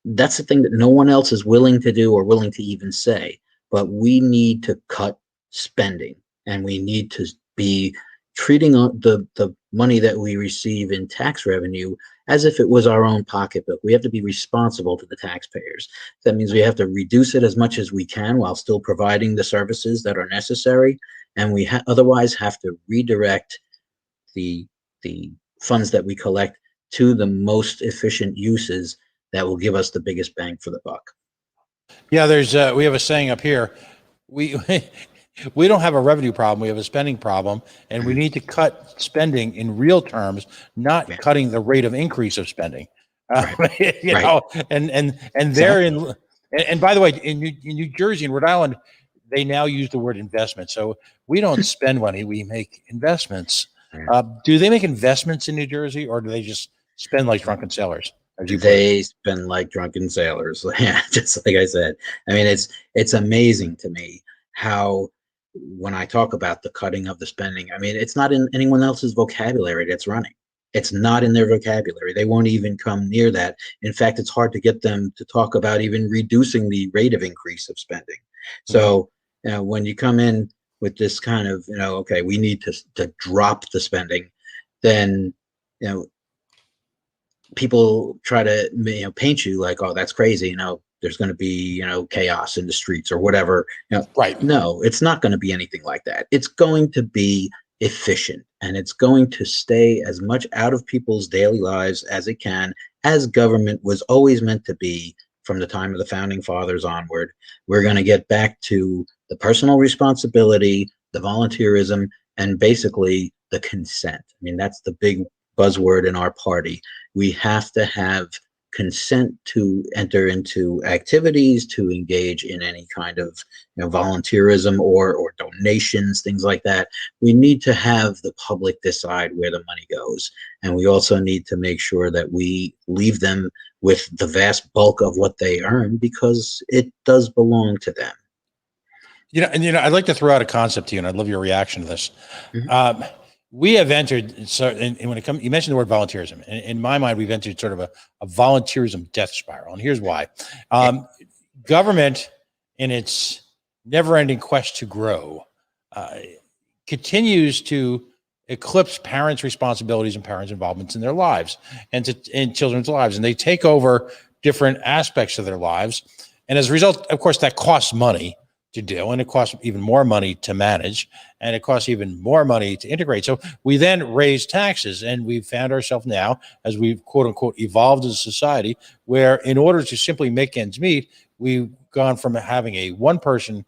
that's the thing that no one else is willing to do or willing to even say. But we need to cut spending, and we need to be treating the money that we receive in tax revenue as if it was our own pocketbook. We have to be responsible to the taxpayers. That means we have to reduce it as much as we can while still providing the services that are necessary, and we otherwise have to redirect the funds that we collect to the most efficient uses that will give us the biggest bang for the buck. Yeah, there's we have a saying up here. We we don't have a revenue problem. We have a spending problem, and we need to cut spending in real terms, not cutting the rate of increase of spending. You know, and therein, and by the way, in New Jersey and Rhode Island, they now use the word investment. So we don't spend money; we make investments. Do they make investments in New Jersey, or do they just spend like drunken sailors? They spend like drunken sailors. Yeah, just like I said. I mean, it's amazing to me how, when I talk about the cutting of the spending, I mean, it's not in anyone else's vocabulary that's running. It's not in their vocabulary. They won't even come near that. In fact, it's hard to get them to talk about even reducing the rate of increase of spending. So, when you come in with this kind of, okay, we need to drop the spending, then, people try to paint you like, oh, that's crazy, there's going to be chaos in the streets or whatever. Right. No, it's not going to be anything like that. It's going to be efficient, and it's going to stay as much out of people's daily lives as it can, as government was always meant to be from the time of the founding fathers onward. We're going to get back to the personal responsibility, the volunteerism, and basically the consent. I mean, that's the big buzzword in our party. We have to have consent to enter into activities, to engage in any kind of volunteerism or donations, things like that. We need to have the public decide where the money goes, and we also need to make sure that we leave them with the vast bulk of what they earn, because it does belong to them. I'd like to throw out a concept to you, and I'd love your reaction to this. We have entered, and when it comes, you mentioned the word volunteerism. In my mind, we've entered sort of a volunteerism death spiral, and here's why. Government, in its never-ending quest to grow, continues to eclipse parents' responsibilities and parents' involvements in their lives and in children's lives, and they take over different aspects of their lives. And as a result, of course, that costs money to do, and it costs even more money to manage, and it costs even more money to integrate. So we then raise taxes, and we've found ourselves now, as we've quote unquote evolved as a society, where in order to simply make ends meet, we've gone from having a one-person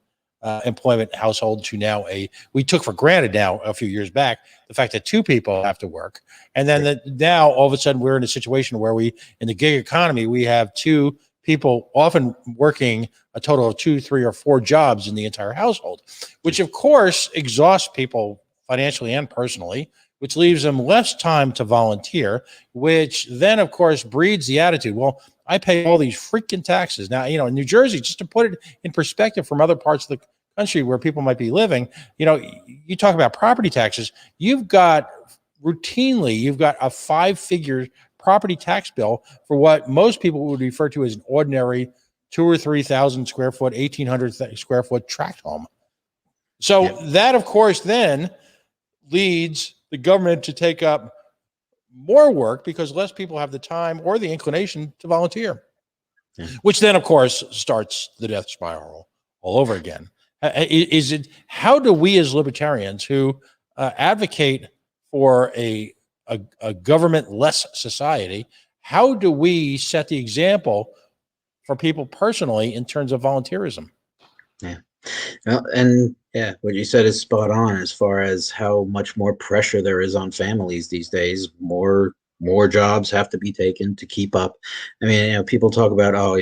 employment household to now we took for granted now a few years back the fact that two people have to work, and then now all of a sudden we're in a situation where in the gig economy, we have two people often working a total of 2, 3, or 4 jobs in the entire household, which of course exhausts people financially and personally, which leaves them less time to volunteer, which then of course breeds the attitude, well, I pay all these freaking taxes. Now, in New Jersey, just to put it in perspective from other parts of the country where people might be living, you talk about property taxes, you've got a 5-figure property tax bill for what most people would refer to as an ordinary 2,000 or 3,000 square foot, 1,800 square foot tract home. So that, of course, then leads the government to take up more work because less people have the time or the inclination to volunteer, which then, of course, starts the death spiral all over again. How do we as libertarians who advocate for a government-less society, how do we set the example for people personally in terms of volunteerism? Well, and what you said is spot on as far as how much more pressure there is on families these days. More jobs have to be taken to keep up. I mean, people talk about,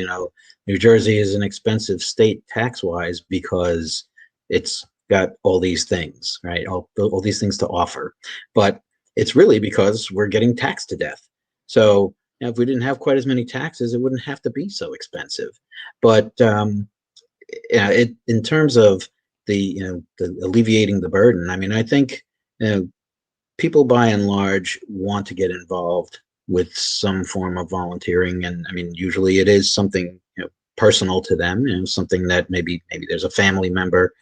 New Jersey is an expensive state tax-wise because it's got all these things, right? All these things to offer, but it's really because we're getting taxed to death. So if we didn't have quite as many taxes, it wouldn't have to be so expensive. But in terms of the alleviating the burden, I mean, I think people by and large want to get involved with some form of volunteering, and I mean, usually it is something, personal to them, something that maybe there's a family member,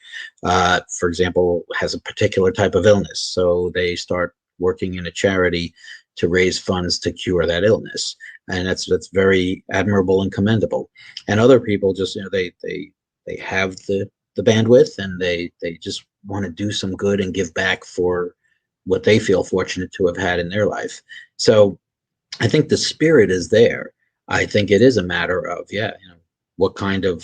for example, has a particular type of illness, so they start working in a charity to raise funds to cure that illness, and that's very admirable and commendable. And other people just, they have the bandwidth, and they just want to do some good and give back for what they feel fortunate to have had in their life. So I think the spirit is there. I think it is a matter of, what kind of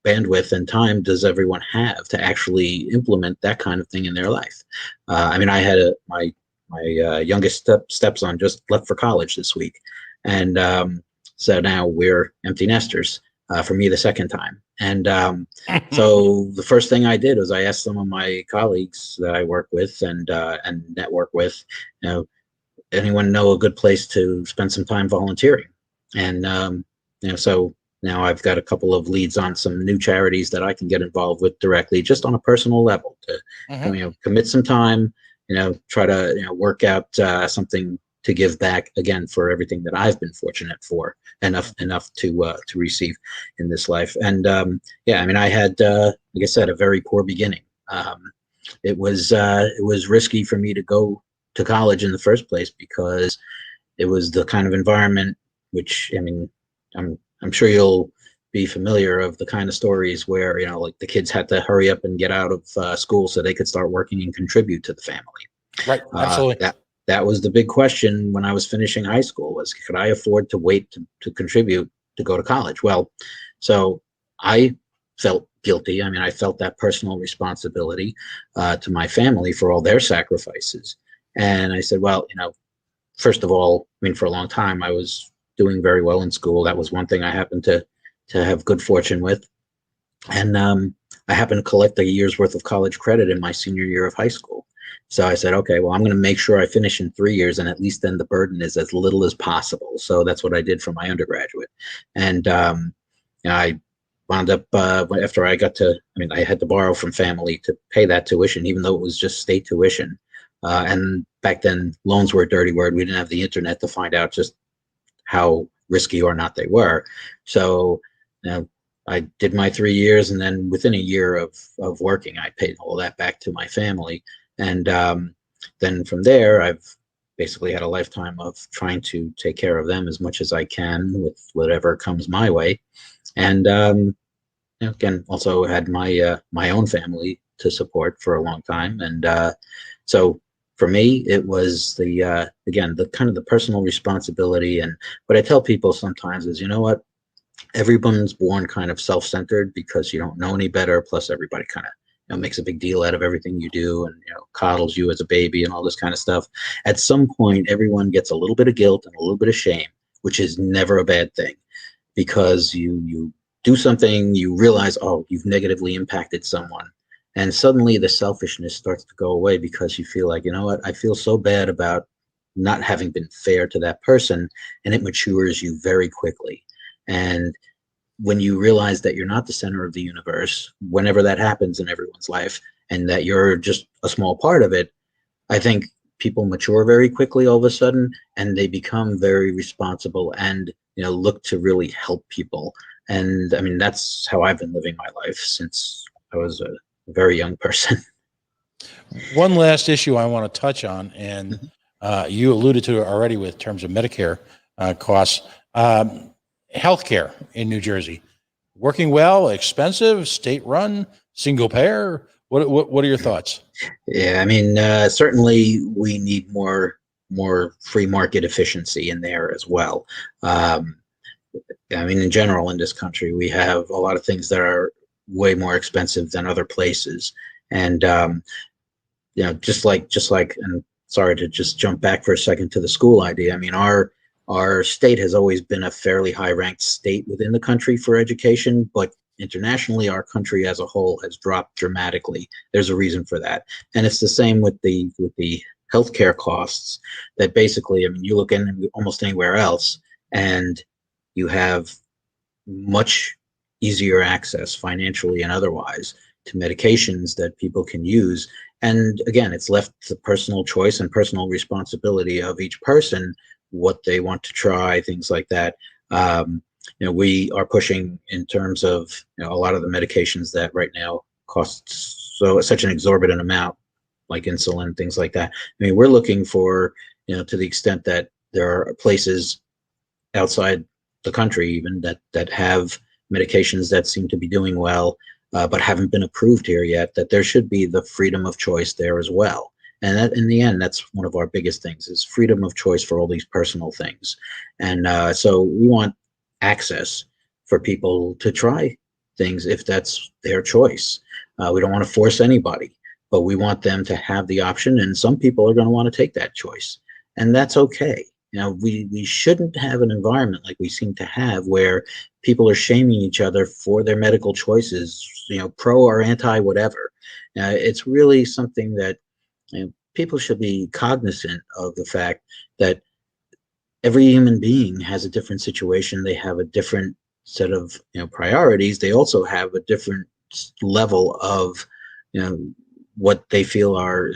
bandwidth and time does everyone have to actually implement that kind of thing in their life? I mean, I had my youngest stepson just left for college this week, and so now we're empty nesters, for me the second time. And so the first thing I did was I asked some of my colleagues that I work with and network with, anyone know a good place to spend some time volunteering? And so now I've got a couple of leads on some new charities that I can get involved with directly, just on a personal level, to commit some time, try to work out something to give back again for everything that I've been fortunate for enough to receive in this life. And I mean, I had, like I said, a very poor beginning. It was risky for me to go to college in the first place, because it was the kind of environment which, I mean, I'm sure you'll be familiar of the kind of stories where, like the kids had to hurry up and get out of school so they could start working and contribute to the family. Right. Absolutely. That was the big question when I was finishing high school, was could I afford to wait to contribute to go to college? Well, so I felt guilty. I mean, I felt that personal responsibility to my family for all their sacrifices. And I said, well, first of all, I mean, for a long time, I was doing very well in school. That was one thing I happened to have good fortune with. And I happened to collect a year's worth of college credit in my senior year of high school. So I said, okay, well, I'm going to make sure I finish in 3 years, and at least then the burden is as little as possible. So that's what I did for my undergraduate. And I wound up, after I got to, I mean, I had to borrow from family to pay that tuition, even though it was just state tuition. And back then, loans were a dirty word. We didn't have the internet to find out just how risky or not they were. So I did my 3 years, and then within a year of working, I paid all that back to my family. And then from there, I've basically had a lifetime of trying to take care of them as much as I can with whatever comes my way. And again, also had my own family to support for a long time. And so for me, it was again, the kind of the personal responsibility. And what I tell people sometimes is, what? Everyone's born kind of self-centered because you don't know any better. Plus, everybody kind of makes a big deal out of everything you do, and coddles you as a baby and all this kind of stuff. At some point, everyone gets a little bit of guilt and a little bit of shame, which is never a bad thing, because you do something, you realize, oh, you've negatively impacted someone, and suddenly the selfishness starts to go away, because you feel like, what, I feel so bad about not having been fair to that person, and it matures you very quickly. And when you realize that you're not the center of the universe, whenever that happens in everyone's life, and that you're just a small part of it, I think people mature very quickly all of a sudden, and they become very responsible and, look to really help people. And I mean, that's how I've been living my life since I was a very young person. One last issue I want to touch on, and you alluded to it already with terms of Medicare costs. Healthcare in New Jersey, working well, expensive, state-run, single payer. What are your thoughts? Yeah, I mean, certainly we need more free market efficiency in there as well. I mean, in general, in this country, we have a lot of things that are way more expensive than other places, and just like, and sorry to just jump back for a second to the school idea. I mean, our state has always been a fairly high-ranked state within the country for education, but internationally, our country as a whole has dropped dramatically. There's a reason for that, and it's the same with the healthcare costs. That basically, I mean, you look in almost anywhere else, and you have much easier access financially and otherwise to medications that people can use. And again, it's left to personal choice and personal responsibility of each person what they want to try, things like that. We are pushing in terms of a lot of the medications that right now cost such an exorbitant amount, like insulin, things like that. I mean, we're looking for, to the extent that there are places outside the country even that have medications that seem to be doing well, but haven't been approved here yet, that there should be the freedom of choice there as well. And that, in the end, that's one of our biggest things, is freedom of choice for all these personal things. And so we want access for people to try things if that's their choice. We don't want to force anybody, but we want them to have the option. And some people are going to want to take that choice, and that's okay. We shouldn't have an environment like we seem to have where people are shaming each other for their medical choices, pro or anti whatever. It's really something that people should be cognizant of, the fact that every human being has a different situation. They have a different set of priorities. They also have a different level of what they feel are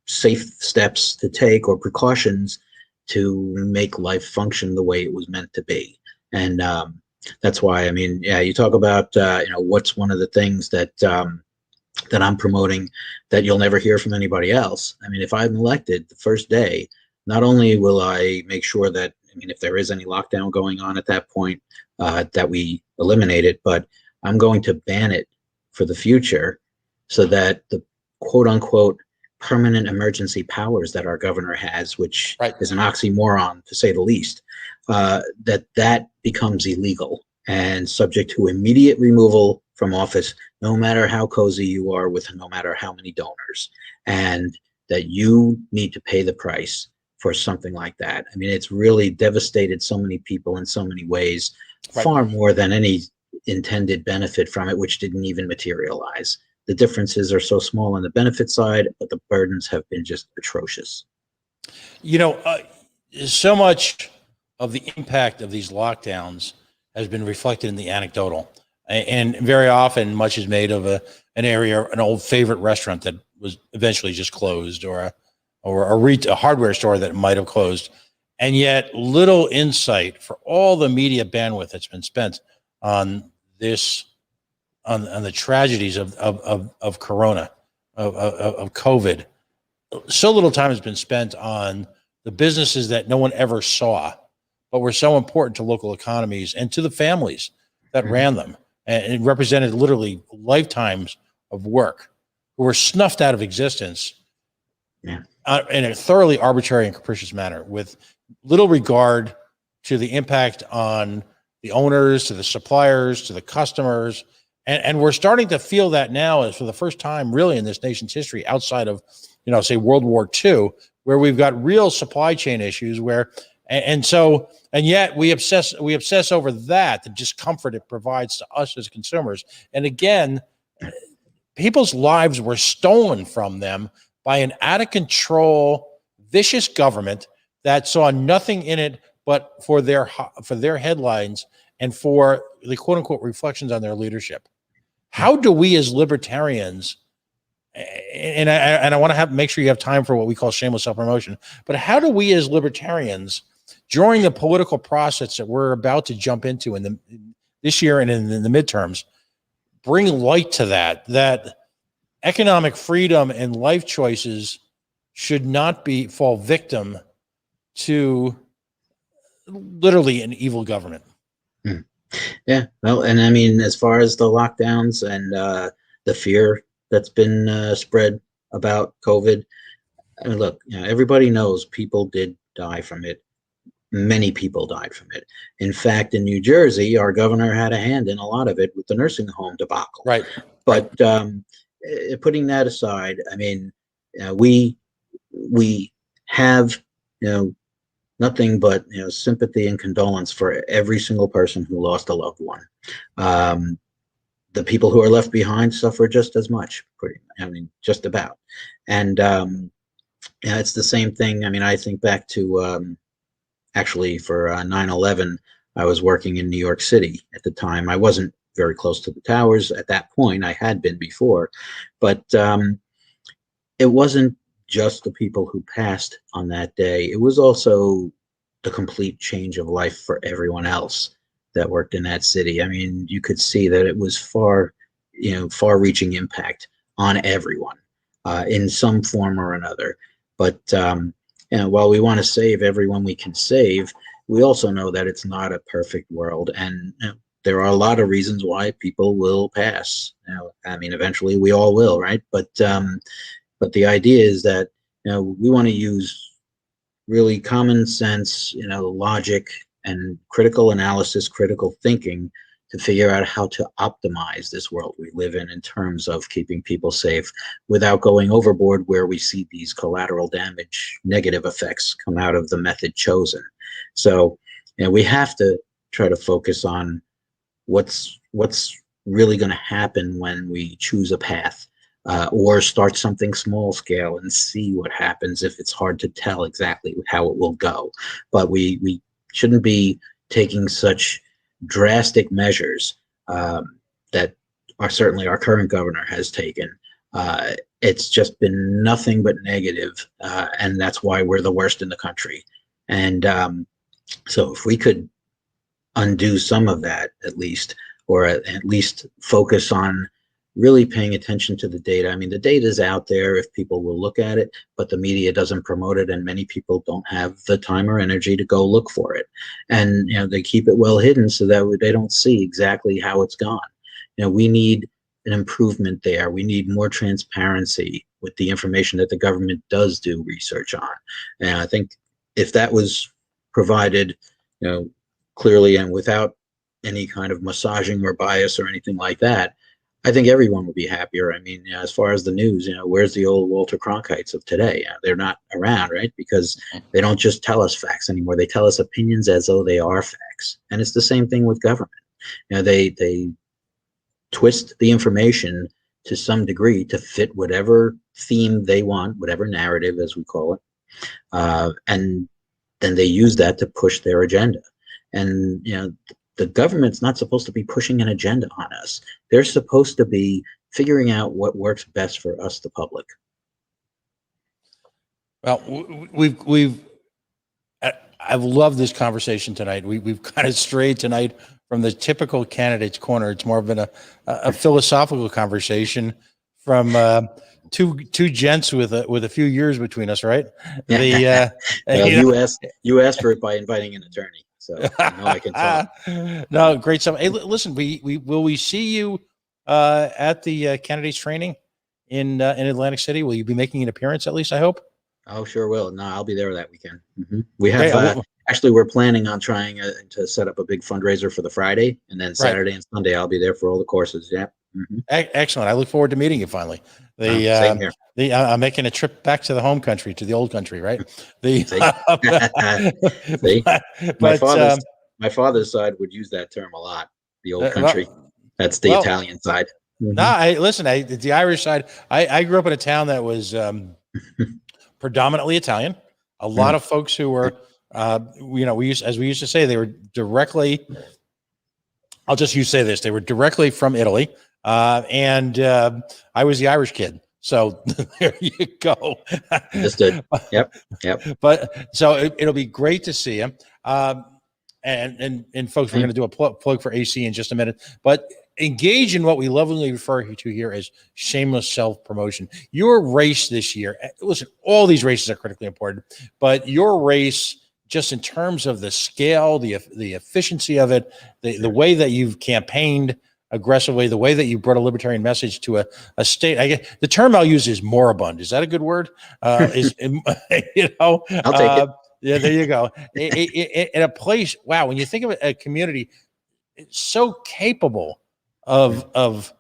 safe steps to take or precautions to make life function the way it was meant to be. And that's why, you talk about what's one of the things that that I'm promoting that you'll never hear from anybody else. If I'm elected the first day, not only will I make sure that, if there is any lockdown going on at that point, that we eliminate it, but I'm going to ban it for the future, so that the quote unquote permanent emergency powers that our governor has, which is an oxymoron to say the least, that becomes illegal and subject to immediate removal from office, no matter how cozy you are with no matter how many donors, and that you need to pay the price for something like that. It's really devastated so many people in so many ways, far more than any intended benefit from it, which didn't even materialize. The differences are so small on the benefit side, but the burdens have been just atrocious. So much of the impact of these lockdowns has been reflected in the anecdotal. And very often much is made of an old favorite restaurant that was eventually just closed, or a hardware store that might have closed. And yet little insight for all the media bandwidth that's been spent on this, on the tragedies of Corona, of COVID. So little time has been spent on the businesses that no one ever saw, but were so important to local economies and to the families that ran them. And it represented literally lifetimes of work, who were snuffed out of existence in a thoroughly arbitrary and capricious manner, with little regard to the impact on the owners, to the suppliers, to the customers. And we're starting to feel that now, as for the first time really in this nation's history, outside of, say World War II, where we've got real supply chain issues and yet we obsess over that, the discomfort it provides to us as consumers. And again, people's lives were stolen from them by an out of control, vicious government that saw nothing in it but for their headlines and for the quote unquote reflections on their leadership. How do we as libertarians, and I want to make sure you have time for what we call shameless self-promotion, but how do we as libertarians, during the political process that we're about to jump into this year and in the midterms, bring light to that economic freedom and life choices should not fall victim to literally an evil government? Yeah, well, and as far as the lockdowns and the fear that's been spread about COVID, look, everybody knows people did die from it. Many people died from it. In fact, in New Jersey, our governor had a hand in a lot of it with the nursing home debacle. Right. But putting that aside, we have nothing but sympathy and condolence for every single person who lost a loved one. The people who are left behind suffer just as much, just about. And it's the same thing. I think back to actually for 9/11, I was working in New York City at the time. I wasn't very close to the towers at that point. I had been before, but it wasn't just the people who passed on that day. It was also the complete change of life for everyone else that worked in that city. I mean, you could see that it was far-reaching impact on everyone in some form or another. But while we want to save everyone we can save, we also know that it's not a perfect world, and there are a lot of reasons why people will pass. I mean, eventually we all will, right? But the idea is that we want to use really common sense, logic and critical analysis, critical thinking to figure out how to optimize this world we live in terms of keeping people safe without going overboard where we see these collateral damage, negative effects come out of the method chosen. So, we have to try to focus on what's really going to happen when we choose a path, or start something small scale and see what happens if it's hard to tell exactly how it will go. But we shouldn't be taking such drastic measures that certainly our current governor has taken. It's just been nothing but negative, and that's why we're the worst in the country. And so if we could undo some of that at least, or at least focus on really paying attention to the data. I mean, the data is out there if people will look at it, but the media doesn't promote it, and many people don't have the time or energy to go look for it. And they keep it well hidden so that they don't see exactly how it's gone. We need an improvement there. We need more transparency with the information that the government does do research on. And I think if that was provided, clearly and without any kind of massaging or bias or anything like that, I think everyone would be happier. I mean, as far as the news, where's the old Walter Cronkites of today? They're not around, right? Because they don't just tell us facts anymore. They tell us opinions as though they are facts. And it's the same thing with government. They twist the information to some degree to fit whatever theme they want, whatever narrative, as we call it. And then they use that to push their agenda. And, the government's not supposed to be pushing an agenda on us. They're supposed to be figuring out what works best for us, the public. Well, I've loved this conversation tonight. We've kind of strayed tonight from the typical candidate's corner. It's more been a philosophical conversation from two gents with a few years between us, right? Well, you asked for it by inviting an attorney. So I can talk. No, great stuff. Hey, listen, will we see you at the candidates training in Atlantic City? Will you be making an appearance at least? I hope. Oh, sure will. No, I'll be there that weekend. Mm-hmm. We have actually we're planning on trying to set up a big fundraiser for the Friday, and then Saturday and Sunday I'll be there for all the courses. Yeah. Mm-hmm. Excellent. I look forward to meeting you finally. Same here. I'm making a trip back to the home country, to the old country, right? My father's side would use that term a lot. The old country. That's the Italian side. Mm-hmm. The Irish side. I grew up in a town that was predominantly Italian. A lot of folks who were, we used to say, they were directly. I'll just say this: they were directly from Italy. And I was the Irish kid. So there you go. Understood. Yep. But so it'll be great to see him. And folks, we're going to do a plug for AC in just a minute, but engage in what we lovingly refer to here as shameless self-promotion. Your race this year, listen, all these races are critically important, but your race, just in terms of the scale, the efficiency of it, the way that you've campaigned aggressively, the way that you brought a libertarian message to a state. I guess the term I'll use is moribund. Is that a good word? I'll take it. Yeah, there you go. In a place, wow, when you think of a community so capable of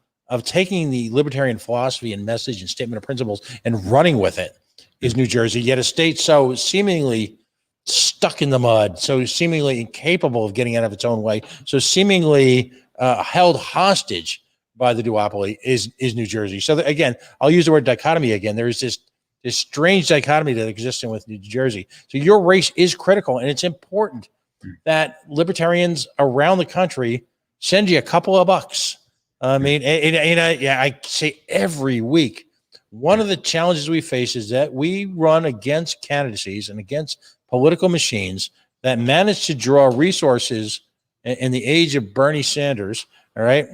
taking the libertarian philosophy and message and statement of principles and running with it is New Jersey, yet a state so seemingly stuck in the mud, so seemingly incapable of getting out of its own way, so seemingly held hostage by the duopoly is New Jersey. So again, I'll use the word dichotomy again. There is this strange dichotomy that exists with New Jersey. So your race is critical, and it's important that libertarians around the country send you a couple of bucks. I mean, I say every week, one of the challenges we face is that we run against candidacies and against political machines that manage to draw resources in the age of Bernie Sanders. All right.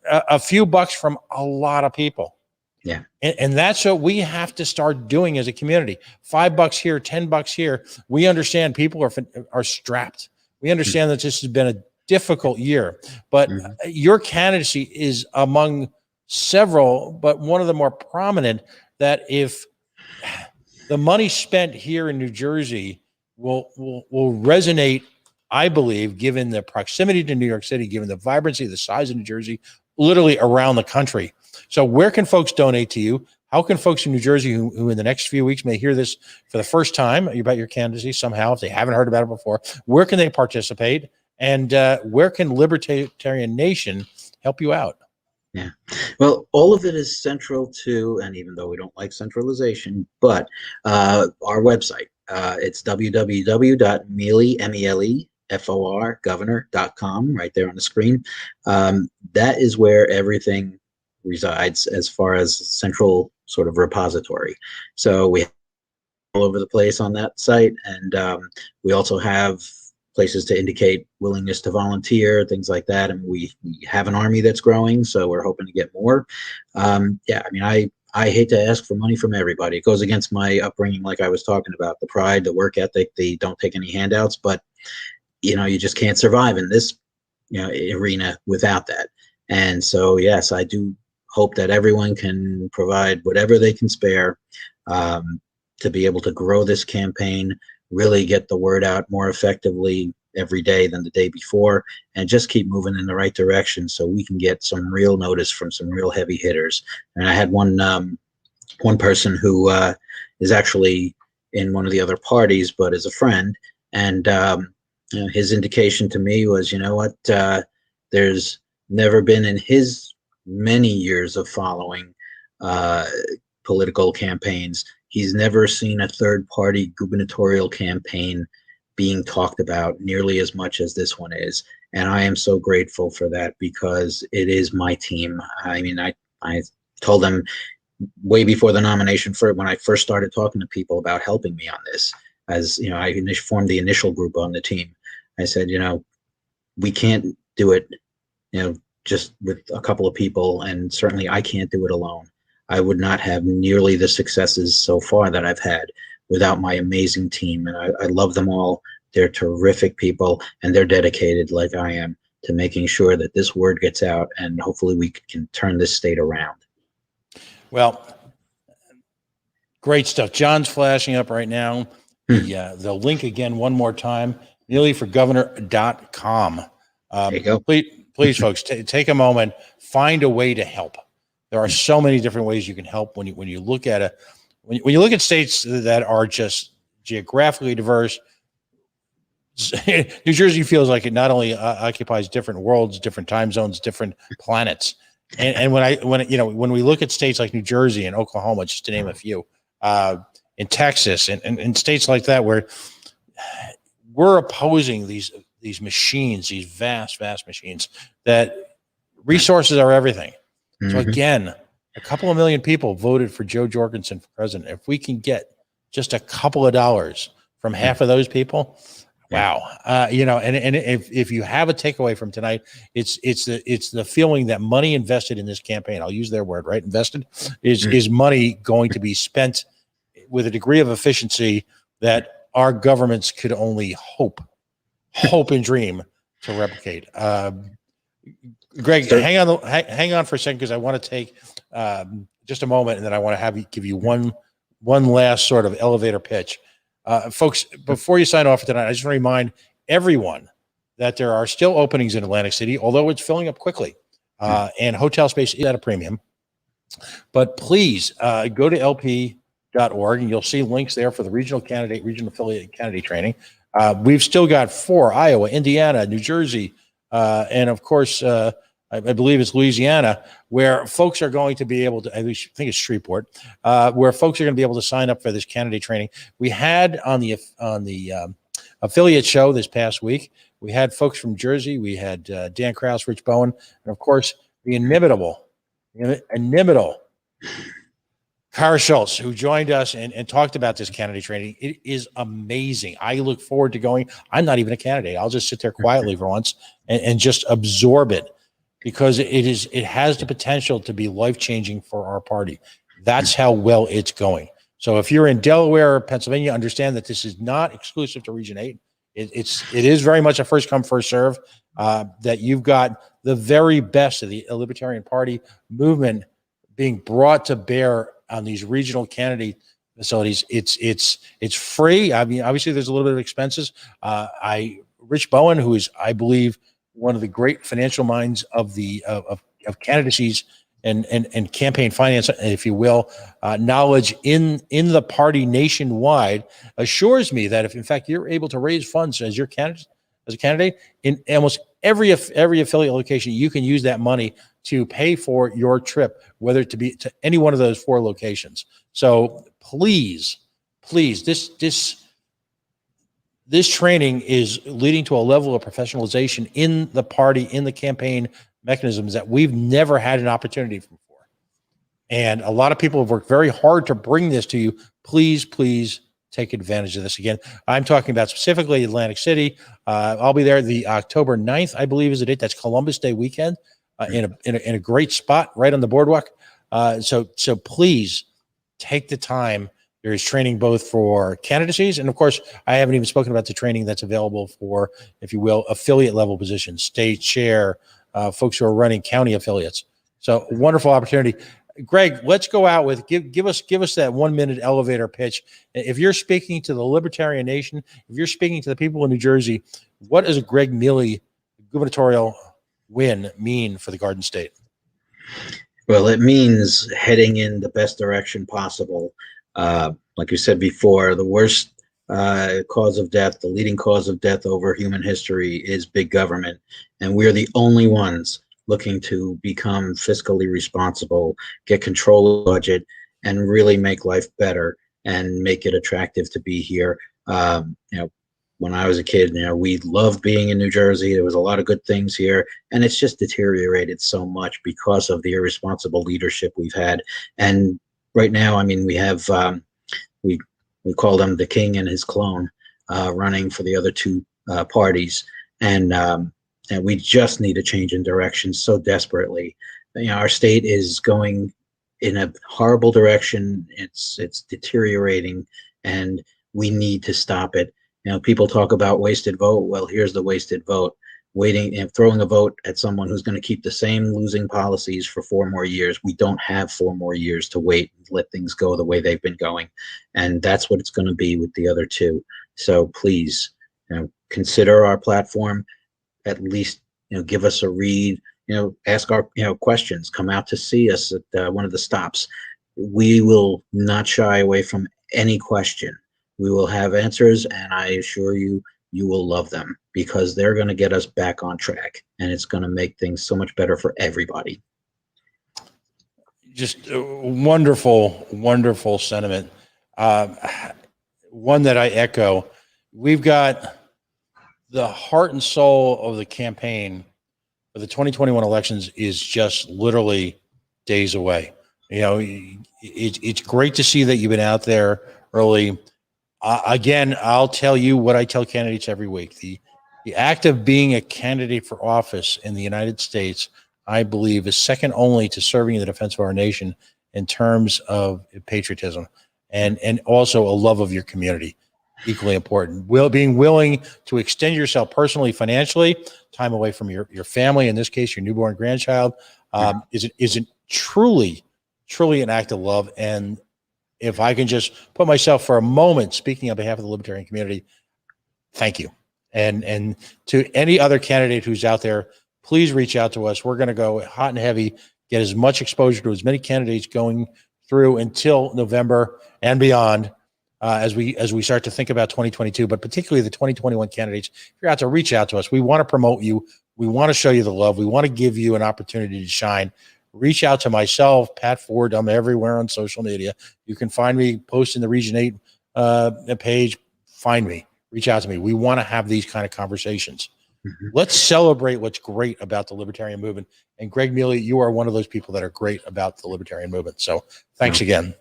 A few bucks from a lot of people. Yeah. And that's what we have to start doing as a community. $5 here, $10 here. We understand people are strapped. We understand that this has been a difficult year, but your candidacy is among several, but one of the more prominent, that if the money spent here in New Jersey will resonate, I believe, given the proximity to New York City, given the vibrancy, the size of New Jersey, literally around the country. So where can folks donate to you? How can folks in New Jersey who in the next few weeks may hear this for the first time about your candidacy somehow, if they haven't heard about it before, where can they participate? And where can Libertarian Nation help you out? Yeah, well, all of it is central to, and even though we don't like centralization, but our website, it's www.meleforgovernor.com, right there on the screen. That is where everything resides as far as central sort of repository. So we have all over the place on that site, and we also have places to indicate willingness to volunteer, things like that. And we have an army that's growing, so we're hoping to get more. Yeah, I mean, I hate to ask for money from everybody. It goes against my upbringing, like I was talking about, the pride, the work ethic, the don't take any handouts. But, you know, you just can't survive in this, you know, arena without that. And so, yes, I do hope that everyone can provide whatever they can spare to be able to grow this campaign, really get the word out more effectively every day than the day before, and just keep moving in the right direction so we can get some real notice from some real heavy hitters. And I had one person who is actually in one of the other parties, but is a friend, and you know, his indication to me was, you know what, there's never been in his many years of following political campaigns, he's never seen a third-party gubernatorial campaign being talked about nearly as much as this one is. And I am so grateful for that, because it is my team. I mean, I told them way before the nomination, for when I first started talking to people about helping me on this, as you know, I formed the initial group on the team. I said, you know, we can't do it, you know, just with a couple of people, and certainly I can't do it alone. I would not have nearly the successes so far that I've had without my amazing team. And I love them all. They're terrific people, and they're dedicated, like I am, to making sure that this word gets out, and hopefully we can turn this state around. Well, great stuff. John's flashing up right now. The link again one more time, meleforgovernor.com. There you go. Please folks, take a moment, find a way to help. There are so many different ways you can help when you look at when you look at states that are just geographically diverse. New Jersey feels like it not only occupies different worlds, different time zones, different planets. And when we look at states like New Jersey and Oklahoma, just to name a few, in Texas and states like that, where we're opposing these machines, these vast machines, that resources are everything. So again, a couple of million people voted for Joe Jorgensen for president. If we can get just a couple of dollars from half of those people, wow. You know, and if you have a takeaway from tonight, it's the feeling that money invested in this campaign, I'll use their word, right? Invested is money going to be spent with a degree of efficiency that our governments could only hope and dream to replicate. Gregg, hang on for a second, because I want to take just a moment, and then I want to give you one last sort of elevator pitch. Folks, before you sign off for tonight, I just want to remind everyone that there are still openings in Atlantic City, although it's filling up quickly, and hotel space is at a premium. But please go to lp.org, and you'll see links there for the regional affiliate candidate training. We've still got 4: Iowa, Indiana, New Jersey, and of course, I believe it's Louisiana, where folks are going to be able to, I think it's Shreveport, where folks are going to be able to sign up for this candidate training. We had on the affiliate show this past week, We had folks from Jersey. We had Dan Krause, Rich Bowen, and of course, the inimitable Kara Schultz, who joined us and talked about this candidate training. It is amazing. I look forward to going. I'm not even a candidate. I'll just sit there quietly for once and just absorb it, because it has the potential to be life-changing for our party. That's how well it's going. So if you're in Delaware or Pennsylvania, understand that this is not exclusive to Region 8. It is very much a first come, first serve, that you've got the very best of the Libertarian Party movement being brought to bear on these regional candidate facilities. It's free. I mean, obviously there's a little bit of expenses. Rich Bowen, who is, I believe, one of the great financial minds of the of candidacies and campaign finance, if you will, knowledge in the party nationwide, assures me that if in fact you're able to raise funds as a candidate in almost every affiliate location, you can use that money to pay for your trip, whether it to be to any one of those 4 locations. So please, this training is leading to a level of professionalization in the party, in the campaign mechanisms that we've never had an opportunity before. And a lot of people have worked very hard to bring this to you. Please take advantage of this. Again, I'm talking about specifically Atlantic City. I'll be there the October 9th, I believe is the date. That's Columbus Day weekend, in a great spot right on the boardwalk. So please take the time. There is training both for candidacies, and of course, I haven't even spoken about the training that's available for, if you will, affiliate level positions, state chair, folks who are running county affiliates. So wonderful opportunity. Gregg, let's go out with give us that 1 minute elevator pitch. If you're speaking to the Libertarian Nation, if you're speaking to the people in New Jersey, what does a Gregg Mele gubernatorial win mean for the Garden State? Well, it means heading in the best direction possible. Like you said before, the worst cause of death, the leading cause of death over human history is big government. And we're the only ones looking to become fiscally responsible, get control of the budget, and really make life better and make it attractive to be here. When I was a kid, we loved being in New Jersey. There was a lot of good things here, and it's just deteriorated so much because of the irresponsible leadership we've had. And right now, I mean, we have we call them the king and his clone running for the other 2 parties, and we just need a change in direction so desperately. Our state is going in a horrible direction. It's deteriorating, and we need to stop it. People talk about wasted vote. Well, here's the wasted vote. Waiting and throwing a vote at someone who's going to keep the same losing policies for 4 more years. We don't have 4 more years to wait and let things go the way they've been going. And that's what it's going to be with the other 2. So please, consider our platform, at least, give us a read, ask our, questions, come out to see us at one of the stops. We will not shy away from any question. We will have answers, and I assure you, you will love them, because they're going to get us back on track, and it's going to make things so much better for everybody. Just wonderful sentiment. One that I echo. We've got the heart and soul of the campaign for the 2021 elections is just literally days away. It's great to see that you've been out there early. Again, I'll tell you what I tell candidates every week. The act of being a candidate for office in the United States, I believe, is second only to serving in the defense of our nation in terms of patriotism and also a love of your community. Equally important. Being willing to extend yourself personally, financially, time away from your family, in this case, your newborn grandchild, is truly an act of love. And if I can just put myself for a moment speaking on behalf of the Libertarian community, thank you. And to any other candidate who's out there, please reach out to us. We're going to go hot and heavy, get as much exposure to as many candidates going through until November and beyond, as we start to think about 2022, but particularly the 2021 candidates. If you're out to reach out to us, we want to promote you. We want to show you the love. We want to give you an opportunity to shine. Reach out to myself, Pat Ford. I'm everywhere on social media. You can find me, post in the Region 8 page. Find me. Reach out to me. We want to have these kind of conversations. Mhm. Let's celebrate what's great about the libertarian movement. And Gregg, Mele, you are one of those people that are great about the libertarian movement. So thanks again.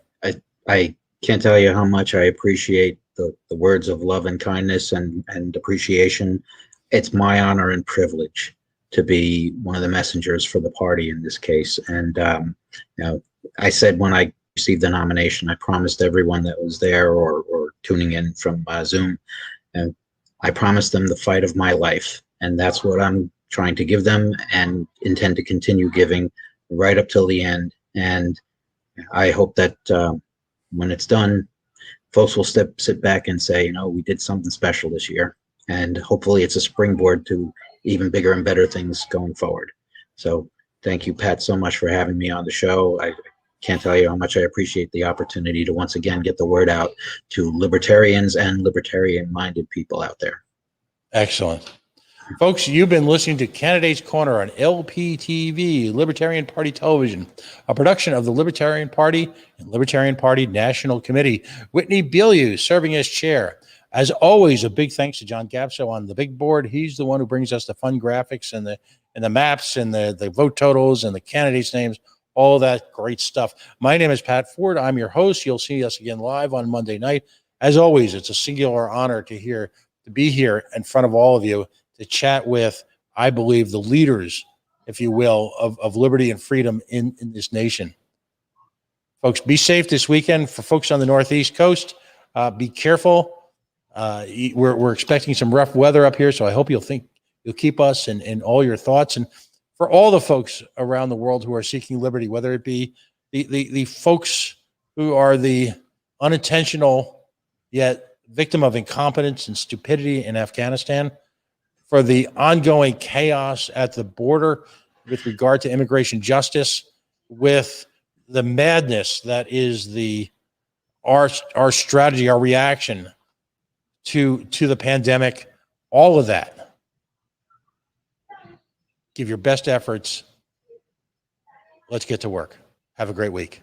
I can't tell you how much I appreciate the words of love and kindness and appreciation. It's my honor and privilege to be one of the messengers for the party in this case. And, you know, I said when I received the nomination, I promised everyone that was there or tuning in from Zoom, and I promised them the fight of my life. And that's what I'm trying to give them and intend to continue giving right up till the end. And I hope that when it's done, folks will sit back and say, you know, we did something special this year. And hopefully it's a springboard to even bigger and better things going forward. So thank you, Pat, so much for having me on the show. I can't tell you how much I appreciate the opportunity to once again get the word out to libertarians and libertarian-minded people out there. Excellent. Folks, you've been listening to Candidates Corner on LPTV, Libertarian Party Television, a production of the Libertarian Party and Libertarian Party National Committee. Whitney Bilyeu serving as chair. As always, a big thanks to John Gapso on the big board. He's the one who brings us the fun graphics and the maps and the vote totals and the candidates' names, all that great stuff. My name is Pat Ford. I'm your host. You'll see us again live on Monday night. As always, it's a singular honor to be here in front of all of you to chat with, I believe, the leaders, if you will, of liberty and freedom in this nation. Folks, be safe this weekend. For folks on the Northeast coast, be careful. We're expecting some rough weather up here, so I hope you'll keep us in all your thoughts. And for all the folks around the world who are seeking liberty, whether it be the folks who are the unintentional yet victim of incompetence and stupidity in Afghanistan, for the ongoing chaos at the border with regard to immigration justice, with the madness that is our strategy, our reaction to the pandemic, all of that. Give your best efforts. Let's get to work. Have a great week.